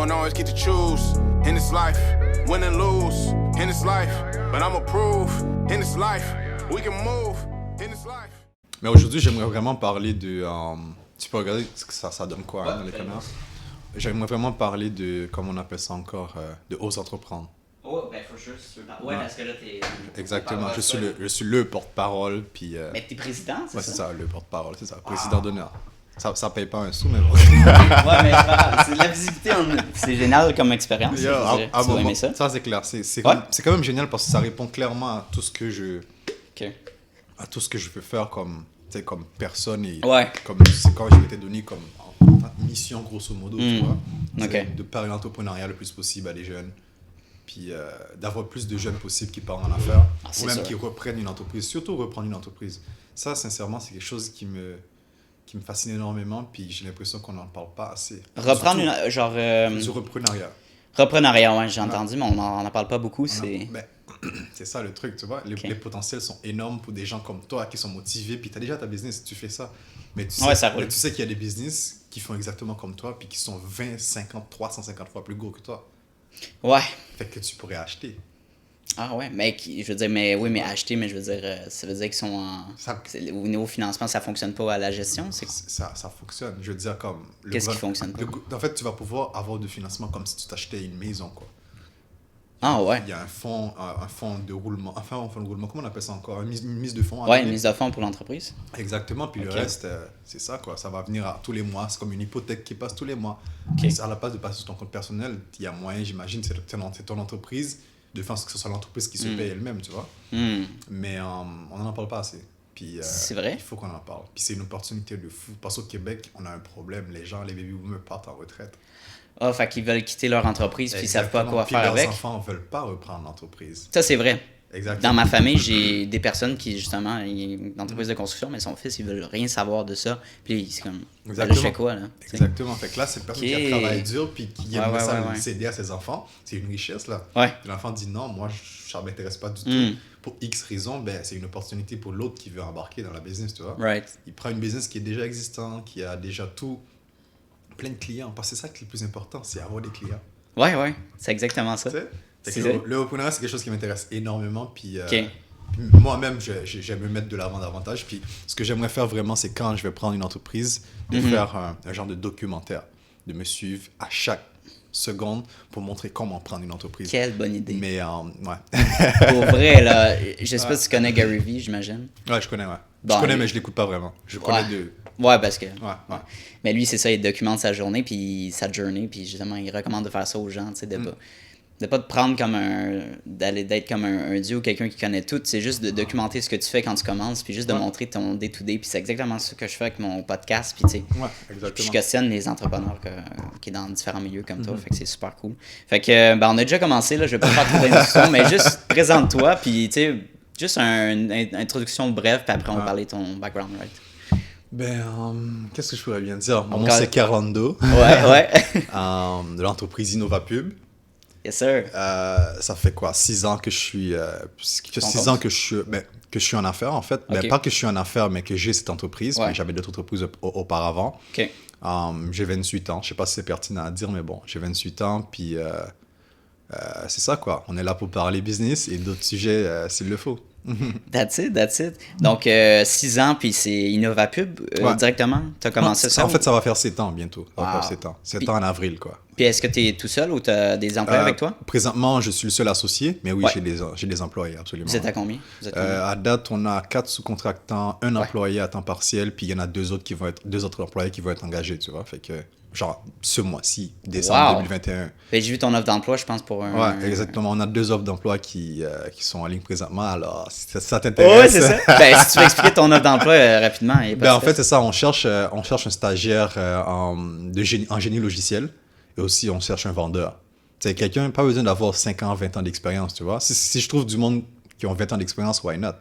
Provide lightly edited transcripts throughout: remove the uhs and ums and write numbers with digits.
don't always get to choose in this life, win and lose in this life, but I'ma prove in this life, we can move in this life. Mais aujourd'hui, j'aimerais vraiment parler de... tu peux regarder ce que ça donne quoi dans les caméras. J'aimerais vraiment parler de, comme on appelle ça encore, de ose entreprendre. Oh, ben, for sure, c'est sûr. Ouais, parce que là, t'es... Exactement, je suis le porte-parole, puis... Mais t'es président, c'est ça? Ouais, c'est ça, le porte-parole, c'est ça, président d'honneur. Ça paye pas un sou, mais bon. Ouais, mais c'est la visibilité, c'est génial comme expérience. Tu vas aimer ça? Ça, c'est clair. C'est quand même génial parce que ça répond clairement à tout ce que je... à tout ce que je veux faire comme personne et comme c'est quand je m'étais donné comme mission grosso modo, tu vois. De parler l'entrepreneuriat le plus possible à des jeunes. Puis d'avoir plus de jeunes possibles qui partent en affaires, ou même qui reprennent une entreprise, surtout reprendre une entreprise. Ça, sincèrement, c'est quelque chose qui me fascine énormément, puis j'ai l'impression qu'on n'en parle pas assez. Reprendre surtout, une... genre... du reprenariat. Reprenariat, ouais, j'ai entendu, mais on n'en parle pas beaucoup, c'est... C'est ça le truc, tu vois. Les potentiels sont énormes pour des gens comme toi qui sont motivés, puis tu as déjà ta business, tu fais ça. Mais tu sais qu'il y a des business qui font exactement comme toi, puis qui sont 20, 50, 350 fois plus gros que toi. Ouais. Fait que tu pourrais acheter. Ah ouais, mais je veux dire, mais acheter, mais je veux dire, ça veut dire qu'ils sont au niveau financement, ça fonctionne pas à la gestion? Ça fonctionne. Je veux dire, comme... Qu'est-ce qui fonctionne pas? En fait, tu vas pouvoir avoir du financement comme si tu t'achetais une maison, quoi. Ah ouais. Il y a un fonds de roulement. Enfin, un fonds de roulement, comment on appelle ça encore? Une mise de fonds. Ouais, une mise de fonds pour l'entreprise. Exactement. Puis le reste, c'est ça, quoi. Ça va venir tous les mois. C'est comme une hypothèque qui passe tous les mois. À la place de passer sur ton compte personnel, il y a moyen, j'imagine, c'est ton entreprise, de faire que ce soit l'entreprise qui se paye elle-même, tu vois. Mais on n'en parle pas assez. Puis, c'est vrai? Il faut qu'on en parle. Puis c'est une opportunité de fou. Parce qu'au Québec, on a un problème. Les baby boomers partent en retraite. Ah, fait qu'ils veulent quitter leur entreprise puis ils savent pas quoi faire avec. Les enfants ne veulent pas reprendre l'entreprise. Ça, c'est vrai. Exactement. Dans ma famille, j'ai des personnes qui, justement, une entreprise de construction, mais son fils, ils veulent rien savoir de ça. Puis c'est comme, là, je fais quoi, là? Exactement. Fait que là, c'est une personne qui travaille dur puis qui aime s'aider à ses enfants. C'est une richesse, là. Ouais. L'enfant dit non, moi, ça ne m'intéresse pas du tout. Pour X raisons, c'est une opportunité pour l'autre qui veut embarquer dans la business, tu vois. Right. Il prend une business qui est déjà existante, qui a déjà tout. Plein de clients, parce que c'est ça qui est le plus important, c'est avoir des clients. Ouais, c'est exactement ça. Le repreneur, c'est quelque chose qui m'intéresse énormément, puis moi-même, j'aime me mettre de l'avant davantage, puis ce que j'aimerais faire vraiment, c'est quand je vais prendre une entreprise, de faire un genre de documentaire, de me suivre à chaque seconde pour montrer comment prendre une entreprise. Quelle bonne idée. Mais, ouais. Pour vrai, là, je sais pas si tu connais Gary Vee, j'imagine. Ouais, je connais, ouais. Je connais, mais je l'écoute pas vraiment. Je connais de... Ouais, parce que... Ouais. Mais lui, c'est ça, il documente sa journée, puis sa journée, puis justement, il recommande de faire ça aux gens, tu sais, de pas te prendre comme d'être comme un dieu ou quelqu'un qui connaît tout, c'est juste de documenter ce que tu fais quand tu commences, puis juste de montrer ton day-to-day, puis c'est exactement ça que je fais avec mon podcast, puis tu sais, puis je questionne les entrepreneurs qui sont dans différents milieux comme toi, fait que c'est super cool. Fait que, on a déjà commencé, là, je vais pas faire trop d'introduction, mais juste présente-toi, puis tu sais, juste une introduction brève, puis après on va parler de ton background, right? Qu'est-ce que je pourrais bien dire? Mon nom, c'est Carlando. Ouais. De l'entreprise InnovaPub. Yes, sir. Ça fait quoi? 6 ans que je suis... 6 ans que je suis en affaires, en fait. Pas que je suis en affaires, mais que j'ai cette entreprise. Mais j'avais d'autres entreprises auparavant. J'ai 28 ans. Je sais pas si c'est pertinent à dire, mais bon, j'ai 28 ans. Puis c'est ça, quoi. On est là pour parler business et d'autres sujets s'il le faut. That's it. Donc, 6 ans, puis c'est InnovaPub directement? Tu as commencé ça? En fait, ça va faire 7 ans bientôt. Ça va faire 7 ans. 7 ans en avril, quoi. Puis est-ce que tu es tout seul ou tu as des employés avec toi? Présentement, je suis le seul associé, mais oui, j'ai des employés, absolument. Vous êtes à combien? À date, on a 4 sous-contractants, un employé à temps partiel, puis il y en a 2 autres employés qui vont être engagés, tu vois. Fait que, genre, ce mois-ci, décembre 2021. J'ai vu ton offre d'emploi, je pense, pour un... Ouais, exactement. On a 2 offres d'emploi qui sont en ligne présentement, alors si ça t'intéresse... Ouais, c'est ça. Si tu veux expliquer ton offre d'emploi rapidement. En fait, c'est ça. On cherche un stagiaire en génie logiciel. Et aussi, on cherche un vendeur. Tu sais, quelqu'un, pas besoin d'avoir 5 ans, 20 ans d'expérience, tu vois. Si je trouve du monde qui ont 20 ans d'expérience, why not?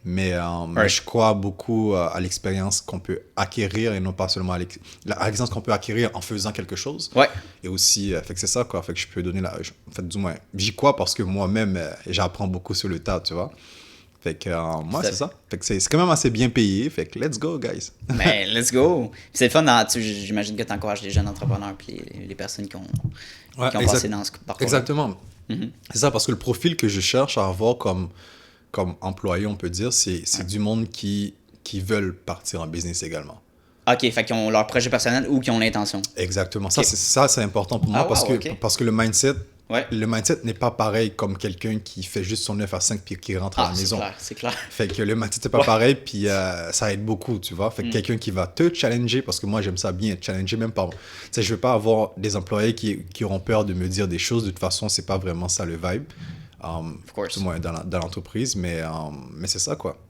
Mais je crois beaucoup à l'expérience qu'on peut acquérir et non pas seulement à l'expérience qu'on peut acquérir en faisant quelque chose. Ouais. Et aussi, fait que c'est ça, quoi. Fait que je peux donner en fait, du moins, j'y crois parce que moi-même, j'apprends beaucoup sur le tas, tu vois. Fait que, moi, c'est ça. Fait que c'est quand même assez bien payé. Fait que, let's go, guys. Ben, let's go. Puis c'est le fun, j'imagine que tu encourages les jeunes entrepreneurs puis les personnes qui ont passé dans ce parcours. Exactement. Mm-hmm. C'est ça, parce que le profil que je cherche à avoir comme employé, on peut dire, c'est du monde qui veulent partir en business également. OK, fait qu'ils ont leur projet personnel ou qui ont l'intention. Exactement. Okay. C'est important pour moi parce que le mindset... Ouais. Le mindset n'est pas pareil comme quelqu'un qui fait juste son 9 à 5 puis qui rentre à la maison. C'est clair. Fait que le mindset n'est pas pareil puis ça aide beaucoup, tu vois. Fait que quelqu'un qui va te challenger, parce que moi j'aime ça bien être challengé, même par... Tu sais, je veux pas avoir des employés qui auront peur de me dire des choses. De toute façon, c'est pas vraiment ça le vibe. Tout le monde dans l'entreprise, mais c'est ça, quoi.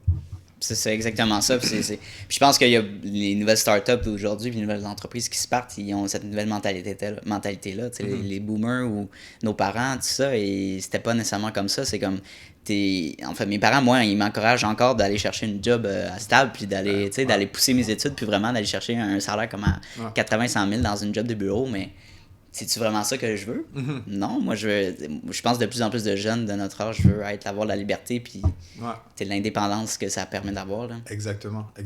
C'est exactement ça. Puis je pense qu'il y a les nouvelles startups aujourd'hui, les nouvelles entreprises qui se partent, ils ont cette nouvelle mentalité-là. Les boomers ou nos parents, tout ça, et c'était pas nécessairement comme ça. C'est comme, en fait, mes parents, moi, ils m'encouragent encore d'aller chercher une job stable, puis d'aller pousser mes études, puis vraiment d'aller chercher un salaire comme à 80-100 000 dans une job de bureau, mais... C'est-tu vraiment ça que je veux? Mm-hmm. Non, moi, je pense de plus en plus de jeunes de notre âge veulent avoir la liberté puis l'indépendance que ça permet d'avoir. Là. Exactement. Tu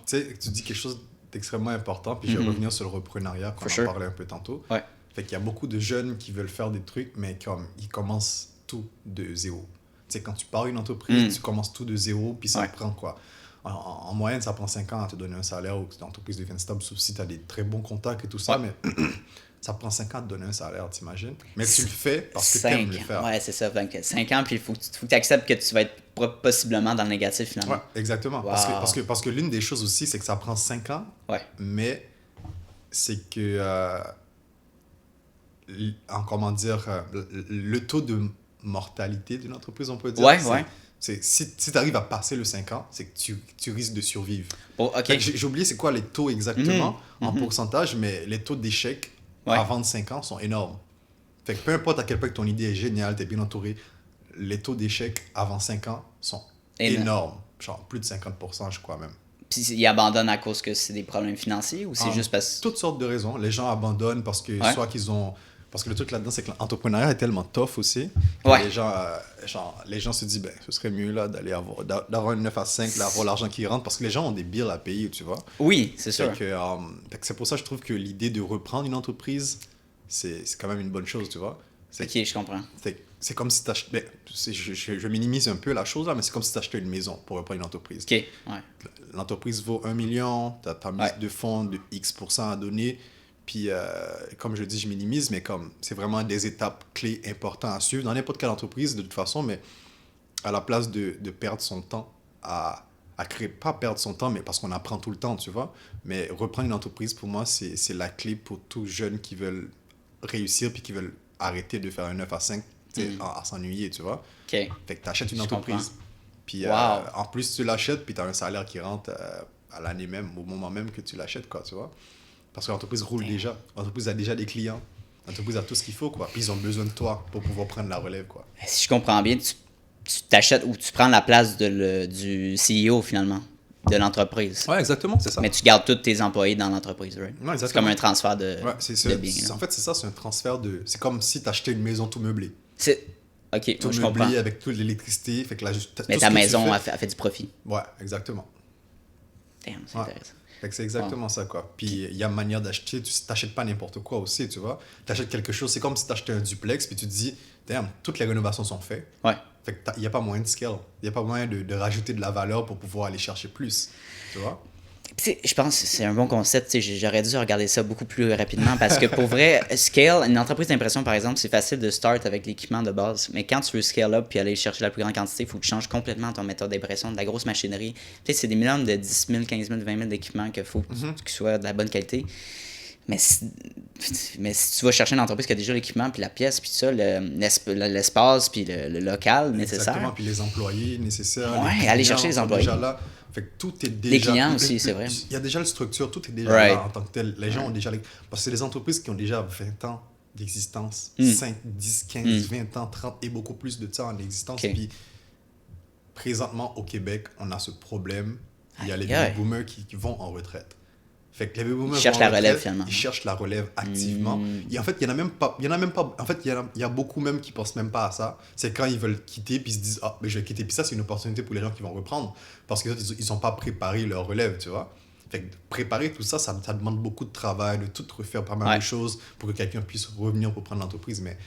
sais, tu dis quelque chose d'extrêmement important, puis je vais revenir sur le reprenariat, qu'on en parlait un peu tantôt. Ouais. Fait qu'il y a beaucoup de jeunes qui veulent faire des trucs, mais comme ils commencent tout de zéro. Tu sais, quand tu pars une entreprise, tu commences tout de zéro, puis ça prend quoi? En moyenne, ça prend 5 ans à te donner un salaire ou que l'entreprise devienne stable, sauf si tu as des très bons contacts et tout ça, mais... Ça prend 5 ans de donner un salaire, t'imagines? Mais tu le fais parce que tu aimes le faire. Ouais, c'est ça. Donc, 5 ans, puis il faut que tu acceptes que tu vas être possiblement dans le négatif, finalement. Ouais, exactement. Wow. Parce que l'une des choses aussi, c'est que ça prend 5 ans, mais c'est que, le taux de mortalité d'une entreprise, on peut dire, si tu arrives à passer le 5 ans, c'est que tu risques de survivre. Oh, okay. J'ai oublié c'est quoi les taux exactement en pourcentage, mais les taux d'échec à 25 ans sont énormes. Fait que peu importe à quel point ton idée est géniale, t'es bien entouré, les taux d'échec avant 5 ans sont énormes. Genre plus de 50%, je crois même. Puis ils abandonnent à cause que c'est des problèmes financiers ou c'est juste parce que... Toutes sortes de raisons. Les gens abandonnent parce que soit qu'ils ont... Parce que le truc là-dedans, c'est que l'entrepreneuriat est tellement tough aussi. Les gens se disent, ce serait mieux là, d'avoir une 9 à 5, là, avoir l'argent qui rentre, parce que les gens ont des bills à payer, tu vois. Oui, c'est sûr. C'est pour ça que je trouve que l'idée de reprendre une entreprise, c'est quand même une bonne chose, tu vois. Ok, je comprends. C'est comme si tu achetais... Je minimise un peu la chose là, mais c'est comme si tu achetais une maison pour reprendre une entreprise. Ok, L'entreprise vaut 1 million, tu as mis de fonds de X% à donner. Puis, comme je dis, je minimise, mais comme c'est vraiment des étapes clés importantes à suivre dans n'importe quelle entreprise, de toute façon, mais à la place de perdre son temps à créer, pas perdre son temps, mais parce qu'on apprend tout le temps, tu vois. Mais reprendre une entreprise, pour moi, c'est la clé pour tous jeunes qui veulent réussir puis qui veulent arrêter de faire un 9 à 5 à s'ennuyer, tu vois. Okay. Fait que tu achètes une entreprise. Puis, en plus, tu l'achètes, puis tu as un salaire qui rentre à l'année même, au moment même que tu l'achètes, quoi, tu vois. Parce que l'entreprise roule déjà. L'entreprise a déjà des clients. L'entreprise a tout ce qu'il faut, quoi. Puis ils ont besoin de toi pour pouvoir prendre la relève, quoi. Si je comprends bien, tu t'achètes ou tu prends la place du CEO, finalement, de l'entreprise. Ouais, exactement, c'est ça. Mais tu gardes tous tes employés dans l'entreprise, right? Ouais, exactement. C'est comme un transfert de biens. En fait, c'est ça, c'est un transfert de... C'est comme si tu achetais une maison tout meublée. OK, tout je meublé comprends. avec toute l'électricité. Fait que mais ta maison a fait du profit. Ouais, exactement. Damn, c'est intéressant. Fait que c'est exactement ça, quoi. Puis il y a une manière d'acheter, tu n'achètes pas n'importe quoi aussi, tu vois. Tu achètes quelque chose, c'est comme si tu achetais un duplex, puis tu te dis, damn, toutes les rénovations sont faites. Ouais. Fait qu'il n'y a pas moyen de scale. Il n'y a pas moyen de rajouter de la valeur pour pouvoir aller chercher plus, tu vois. Je pense que c'est un bon concept. J'aurais dû regarder ça beaucoup plus rapidement parce que pour vrai, scale, une entreprise d'impression, par exemple, c'est facile de start avec l'équipement de base. Mais quand tu veux scale up puis aller chercher la plus grande quantité, il faut que tu changes complètement ton méthode d'impression, de la grosse machinerie. C'est des minimums de 10 000, 15 000, 20 000 d'équipements qu'il faut que soit de la bonne qualité. Mais si tu vas chercher une entreprise qui a déjà l'équipement, puis la pièce, puis tout ça, l'espace, puis le local nécessaire. Exactement, puis les employés nécessaires. Ouais, aller chercher les employés. Déjà là. Fait que tout est déjà... Les clients aussi, c'est vrai. Il y a déjà la structure, tout est déjà là en tant que tel. Les gens ont déjà... Parce que c'est des entreprises qui ont déjà 20 ans d'existence, 5, 10, 15, 20 ans, 30 et beaucoup plus de temps en existence. Puis présentement, au Québec, on a ce problème. Il y a les baby boomers qui vont en retraite. Fait que les baby boomers ils cherchent la relève, finalement. Ils cherchent la relève activement. Et en fait, il y en a même pas. En fait, il y a beaucoup même qui pensent même pas à ça. C'est quand ils veulent quitter, puis ils se disent, ah, mais je vais quitter. Puis ça, c'est une opportunité pour les gens qui vont reprendre. Parce qu'ils ont pas préparé leur relève, tu vois. Fait que préparer tout ça, ça demande beaucoup de travail, de tout refaire pas mal de choses pour que quelqu'un puisse revenir pour prendre l'entreprise. Mais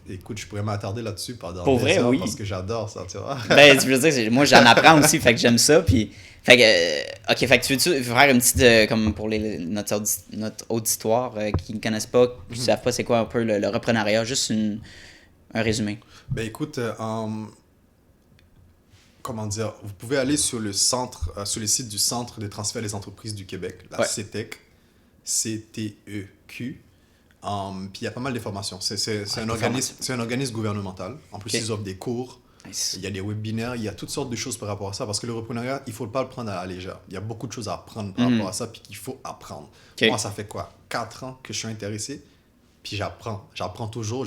écoute, je pourrais m'attarder là-dessus pendant pour vrai, oui. parce que j'adore ça, tu vois. Ben, je veux dire, moi, j'en apprends aussi, fait que j'aime ça. Puis, fait que, ok, fait que tu veux-tu faire une petite, comme pour notre auditoire qui ne connaissent pas, qui ne savent pas c'est quoi un peu le reprenariat, juste un résumé. Ben, écoute, comment dire, vous pouvez aller sur le site du Centre des transferts des entreprises du Québec, la CTEQ, CTEQ. Puis il y a pas mal d'informations. C'est un organisme gouvernemental. En plus, ils offrent des cours. Nice. Il y a des webinaires, il y a toutes sortes de choses par rapport à ça. Parce que le reprenariat, il ne faut pas le prendre à la légère. Il y a beaucoup de choses à apprendre par rapport à ça, puis qu'il faut apprendre. Moi, ça fait 4 ans que je suis intéressé, puis j'apprends. J'apprends toujours.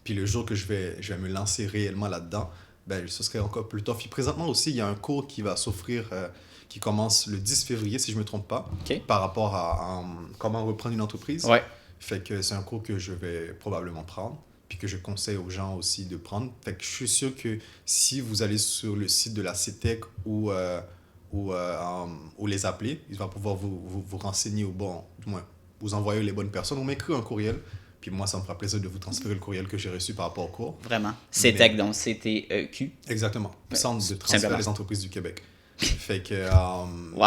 Puis le jour que je vais me lancer réellement là-dedans, ben, ce serait encore plus tôt. Puis présentement aussi, il y a un cours qui va s'offrir, qui commence le 10 février, si je ne me trompe pas, par rapport à comment reprendre une entreprise. Ouais. Fait que c'est un cours que je vais probablement prendre, puis que je conseille aux gens aussi de prendre. Fait que je suis sûr que si vous allez sur le site de la CTEQ ou les appeler, ils vont pouvoir vous renseigner du moins, vous envoyer les bonnes personnes ou m'écrire un courriel. Puis moi, ça me fera plaisir de vous transférer le courriel que j'ai reçu par rapport au cours. Vraiment. CTEQ, donc CTEQ. Exactement. Centre de transfert des entreprises du Québec. Fait que,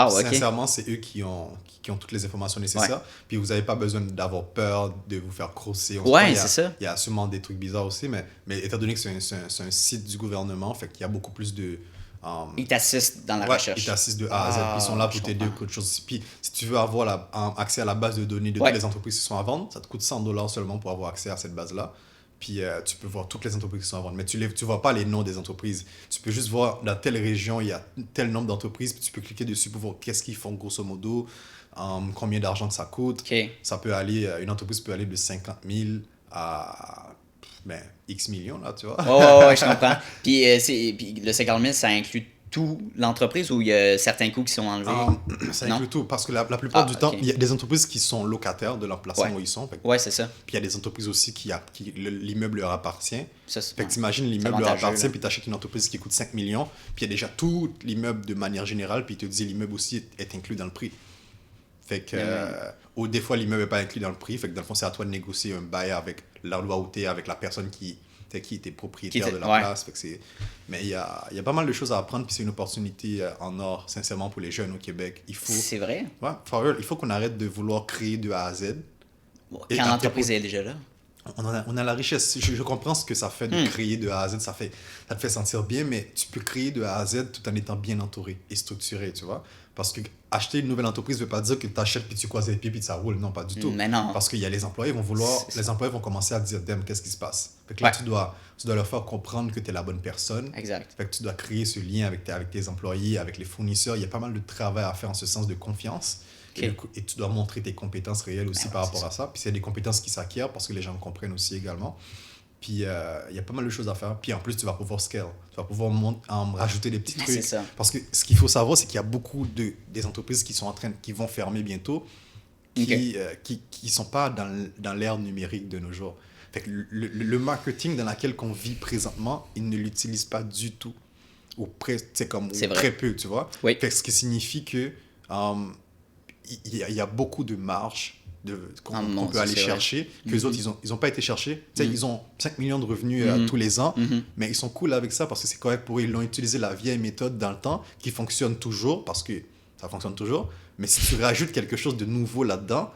sincèrement, c'est eux qui ont toutes les informations nécessaires. Ouais. Puis vous n'avez pas besoin d'avoir peur de vous faire crosser. Ouais, c'est ça. Il y a sûrement des trucs bizarres aussi, mais étant donné que c'est un site du gouvernement, fait qu'il y a beaucoup plus de... ils t'assistent dans la recherche. Ils t'assistent de A à Z. Ils sont là pour t'aider ou autre chose. Puis si tu veux avoir accès à la base de données de toutes les entreprises qui sont à vendre, ça te coûte $100 seulement pour avoir accès à cette base-là. Puis tu peux voir toutes les entreprises qui sont à vendre. Mais tu ne vois pas les noms des entreprises. Tu peux juste voir dans telle région, il y a tel nombre d'entreprises. Puis tu peux cliquer dessus pour voir qu'est-ce qu'ils font grosso modo, combien d'argent que ça coûte. Ça peut aller, une entreprise peut aller de 50 000 à X millions, là, tu vois. Ouais, je comprends. Puis, puis le 50 000, ça inclut tout l'entreprise ou il y a certains coûts qui sont enlevés? Ça inclut tout, parce que la plupart du temps, il y a des entreprises qui sont locataires de l'emplacement où ils sont. Ouais, c'est ça. Puis il y a des entreprises aussi l'immeuble leur appartient. Fait que t'imagines, l'immeuble leur appartient, puis t'achètes une entreprise qui coûte 5 millions, puis il y a déjà tout l'immeuble de manière générale, puis il te dit l'immeuble aussi est inclus dans le prix. Fait que, ou des fois, l'immeuble n'est pas inclus dans le prix, fait que dans le fond, c'est à toi de négocier un bail avec la loi où t'es, avec la personne qui était propriétaire de la place. Fait que mais il y a pas mal de choses à apprendre, puis c'est une opportunité en or, sincèrement, pour les jeunes au Québec. C'est vrai? Ouais, il faut qu'on arrête de vouloir créer de A à Z. Quand l'entreprise est déjà là. On a la richesse. Je comprends ce que ça fait de créer de A à Z. Ça te fait sentir bien, mais tu peux créer de A à Z tout en étant bien entouré et structuré, tu vois. Parce que acheter une nouvelle entreprise ne veut pas dire que tu achètes puis tu croises les pieds puis ça roule. Non, pas du tout. Mais non. Parce qu'il y a les employés les employés vont commencer à dire, qu'est-ce qui se passe? Fait que là, tu dois leur faire comprendre que tu es la bonne personne. Exact. Fait que tu dois créer ce lien avec tes employés, avec les fournisseurs. Il y a pas mal de travail à faire en ce sens de confiance. Et tu dois montrer tes compétences réelles aussi par rapport à ça. Puis c'est des compétences qui s'acquièrent parce que les gens le comprennent aussi également. Puis il y a pas mal de choses à faire. Puis en plus, tu vas pouvoir scale. Tu vas pouvoir rajouter des petits trucs. C'est ça. Parce que ce qu'il faut savoir, c'est qu'il y a beaucoup des entreprises qui vont fermer bientôt, qui sont pas dans l'ère numérique de nos jours. Fait que le marketing dans lequel on vit présentement, ils ne l'utilisent pas du tout. Très peu, tu vois. Oui. Fait que ce qui signifie que il y a beaucoup de marge qu'on peut aller chercher, que les autres, ils ont pas été chercher. Ils ont 5 millions de revenus tous les ans, mais ils sont cool avec ça parce que c'est correct pour eux. Ils l'ont utilisé la vieille méthode dans le temps, qui fonctionne toujours, parce que ça fonctionne toujours. Mais si tu rajoutes quelque chose de nouveau là-dedans,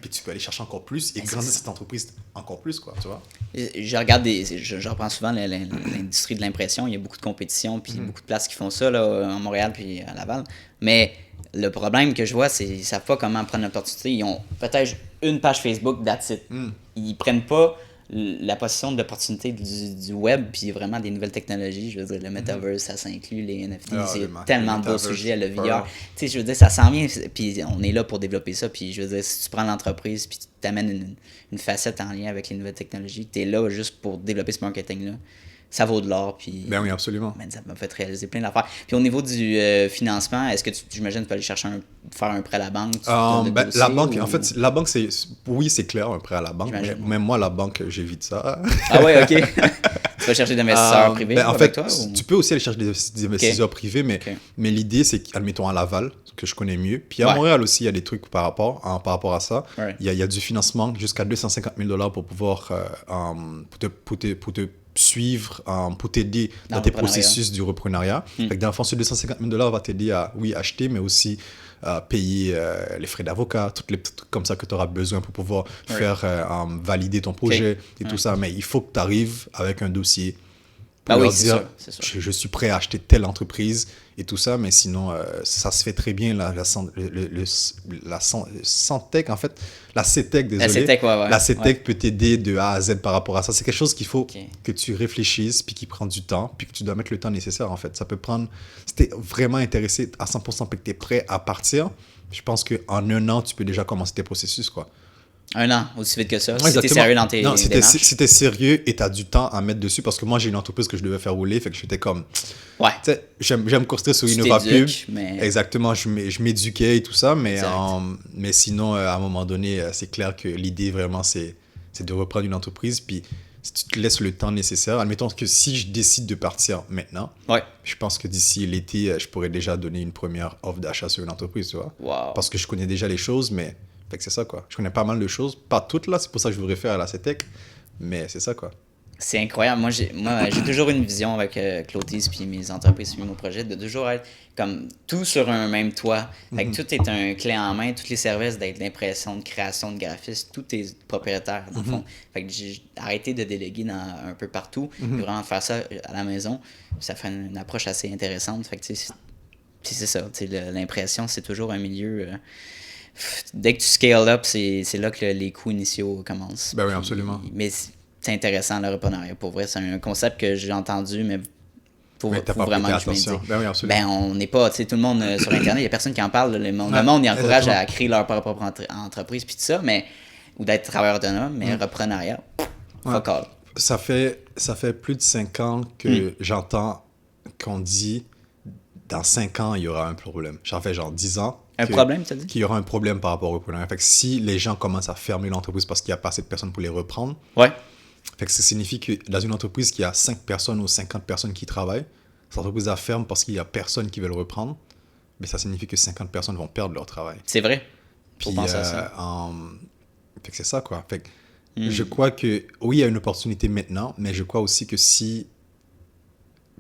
puis tu peux aller chercher encore plus et grandir cette entreprise encore plus, quoi, tu vois. Je reprends souvent l'industrie de l'impression. Il y a beaucoup de compétition, puis beaucoup de places qui font ça, là, en Montréal puis à Laval. Mais le problème que je vois, c'est qu'ils ne savent pas comment prendre l'opportunité. Ils ont peut-être une page Facebook, that's it. Ils prennent pas la possession de l'opportunité du web, puis vraiment des nouvelles technologies. Je veux dire, le metaverse, ça s'inclut, les NFT, c'est tellement de beaux sujets, le VR. Tu sais, je veux dire, ça s'en vient, puis on est là pour développer ça. Puis je veux dire, si tu prends l'entreprise, puis tu t'amènes une facette en lien avec les nouvelles technologies, tu es là juste pour développer ce marketing-là. ça vaut de l'or. Puis, ben oui, absolument. Ça m'a fait réaliser plein d'affaires. Puis au niveau du financement, est-ce que j'imagine, tu peux aller chercher faire un prêt à la banque? La banque, en fait, la banque, oui, c'est clair, un prêt à la banque. Mais même moi, la banque, j'évite ça. Ah ouais, OK. Tu vas chercher des investisseurs privés en fait, toi, tu peux aussi aller chercher des investisseurs privés, mais l'idée, c'est qu'admettons à Laval, que je connais mieux. Puis à Montréal aussi, il y a des trucs par rapport à ça. Ouais. Il y a du financement jusqu'à 250 000 $ pour pouvoir pour te suivre, pour t'aider dans tes processus du reprenariat. Fait que dans le fond, ce 250 000 $ va t'aider à, oui, acheter, mais aussi payer les frais d'avocat, tous les petits trucs comme ça que tu auras besoin pour pouvoir faire valider ton projet et tout ça. Mais il faut que tu arrives avec un dossier pour leur dire, je suis prêt à acheter telle entreprise et tout ça, mais sinon, ça se fait très bien. La Santec, en fait, la CETEC, désolé. La CETEC peut t'aider de A à Z par rapport à ça. C'est quelque chose qu'il faut que tu réfléchisses, puis qui prend du temps, puis que tu dois mettre le temps nécessaire, en fait. Ça peut prendre... Si tu es vraiment intéressé à 100%, puis que tu es prêt à partir, je pense qu'en 1 an, tu peux déjà commencer tes processus, quoi. 1 an, aussi vite que ça. Si t'es sérieux dans tes démarches. Si t'es sérieux et t'as du temps à mettre dessus, parce que moi, j'ai une entreprise que je devais faire rouler, fait que j'étais comme... Ouais. Tu sais, j'aime construire sur InnovaPub. Mais... Exactement, je m'éduquais et tout ça, mais sinon, à un moment donné, c'est clair que l'idée, vraiment, c'est de reprendre une entreprise, puis si tu te laisses le temps nécessaire, admettons que si je décide de partir maintenant, je pense que d'ici l'été, je pourrais déjà donner une première offre d'achat sur une entreprise, tu vois. Wow. Parce que je connais déjà les choses, mais... Fait que c'est ça, quoi. Je connais pas mal de choses. Pas toutes, là. C'est pour ça que je voudrais faire à la CETEC. Mais c'est ça, quoi. C'est incroyable. Moi, j'ai toujours une vision avec Clotis puis mes entreprises puis mon projet de toujours être comme tout sur un même toit. Fait que tout est un clé en main. Tous les services d'être l'impression, de création, de graphisme, tout est propriétaire, dans le fond. Fait que j'ai arrêté de déléguer un peu partout. Puis vraiment faire ça à la maison. Ça fait une approche assez intéressante. Fait que, tu sais, c'est ça. L'impression, c'est toujours un milieu... dès que tu scale up, c'est là que les coûts initiaux commencent. Ben oui, absolument. Mais c'est intéressant, le reprenariat. Pour vrai, c'est un concept que j'ai entendu, mais faut vraiment que je m'indique. Ben oui, absolument. On n'est pas, tu sais, tout le monde sur Internet, il n'y a personne qui en parle. Le monde, il encourage à créer leur propre entreprise, puis tout ça, ou d'être travailleur autonome, mais reprenariat, fuck all. Ça fait plus de 5 ans que j'entends qu'on dit dans 5 ans, il y aura un problème. Ça fait genre 10 ans. Un problème, tu as dit? Qu'il y aura un problème par rapport au reprenariat. Fait que si les gens commencent à fermer l'entreprise parce qu'il n'y a pas assez de personnes pour les reprendre, fait que ça signifie que dans une entreprise qui a 5 personnes ou 50 personnes qui travaillent, cette entreprise la ferme parce qu'il n'y a personne qui veut le reprendre, mais ça signifie que 50 personnes vont perdre leur travail. C'est vrai. Puis, penser à ça. Fait que c'est ça, quoi. Fait que je crois que, oui, il y a une opportunité maintenant, mais je crois aussi que si...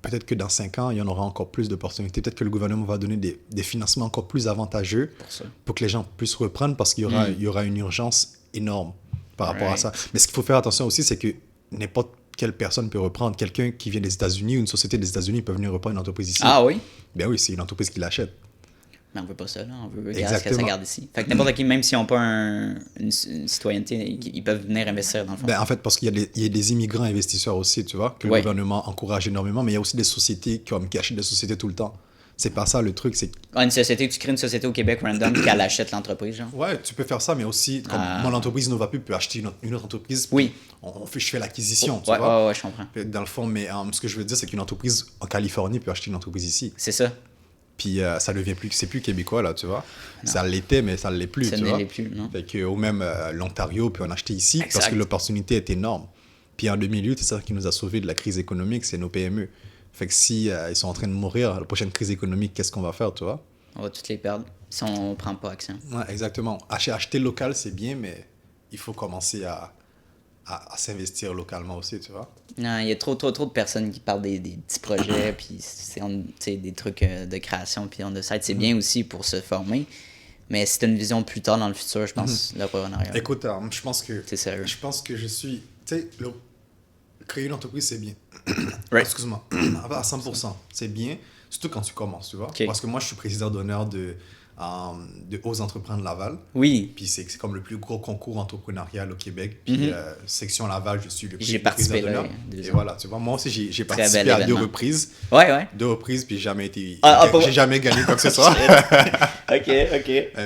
Peut-être que dans 5 ans, il y en aura encore plus d'opportunités. Peut-être que le gouvernement va donner des financements encore plus avantageux pour que les gens puissent reprendre parce qu'il y aura une urgence énorme par rapport à ça. Mais ce qu'il faut faire attention aussi, c'est que n'importe quelle personne peut reprendre. Quelqu'un qui vient des États-Unis ou une société des États-Unis peut venir reprendre une entreprise ici. Ah oui? Ben oui, c'est une entreprise qui l'achète. Mais on veut pas ça, là. On veut que ça garde ici. Fait que n'importe qui, même s'ils n'ont pas une citoyenneté, ils peuvent venir investir dans le fond. Ben, en fait, parce qu'il y a des immigrants investisseurs aussi, tu vois, que le gouvernement encourage énormément, mais il y a aussi des sociétés qui achètent des sociétés tout le temps. C'est pas ça le truc, c'est... Une société, tu crées une société au Québec random qu'elle achète l'entreprise, genre? Ouais, tu peux faire ça, mais aussi, comme mon entreprise InnovaPub peut acheter une autre entreprise. Oui. Je fais l'acquisition, tu vois. Ouais, je comprends. Dans le fond, mais ce que je veux dire, c'est qu'une entreprise en Californie peut acheter une entreprise ici. C'est ça. Puis ça devient plus, c'est plus québécois, là, tu vois. Non. Ça l'était, mais ça ne l'est plus, ça tu vois. Ça ne l'est plus, non. Fait que, ou même l'Ontario peut en acheter ici, parce que l'opportunité est énorme. Puis en 2008, c'est ça qui nous a sauvés de la crise économique, c'est nos PME. Fait que si ils sont en train de mourir, la prochaine crise économique, qu'est-ce qu'on va faire, tu vois? On va toutes les perdre si on ne prend pas action. Ouais, exactement. Acheter local, c'est bien, mais il faut commencer à s'investir localement aussi, tu vois. Non, il y a trop de personnes qui parlent des petits projets, puis c'est des trucs de création, puis on site. C'est bien aussi pour se former, mais c'est une vision plus tard dans le futur, je pense, l'entrepreneuriat. Écoute, je pense que... C'est sérieux. Je pense que je suis... Tu sais, créer une entreprise, c'est bien. Right. Excuse-moi. À 100%. C'est bien, surtout quand tu commences, tu vois. Okay. Parce que moi, je suis président d'honneur de Ose Entreprendre Laval. Oui. Puis c'est comme le plus gros concours entrepreneurial au Québec. Puis section Laval, je suis le président d'honneur. Et voilà, tu vois, moi aussi, j'ai participé à 2 reprises. Ouais. 2 reprises, puis j'ai jamais gagné quoi que ce soit. OK.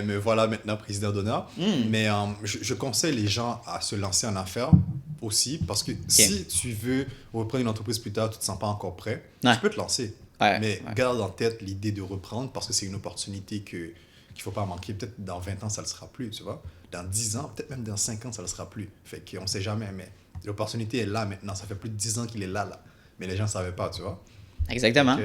Mais voilà, maintenant, président d'honneur. Mais je conseille les gens à se lancer en affaires aussi, parce que si tu veux reprendre une entreprise plus tard, tu te sens pas encore prêt, tu peux te lancer. Mais garde en tête l'idée de reprendre parce que c'est une opportunité qu'il ne faut pas manquer. Peut-être dans 20 ans, ça ne le sera plus, tu vois. Dans 10 ans, peut-être même dans 5 ans, ça ne le sera plus. Fait qu'on ne sait jamais, mais l'opportunité est là maintenant. Ça fait plus de 10 ans qu'il est là. Mais les gens ne savaient pas, tu vois. Exactement.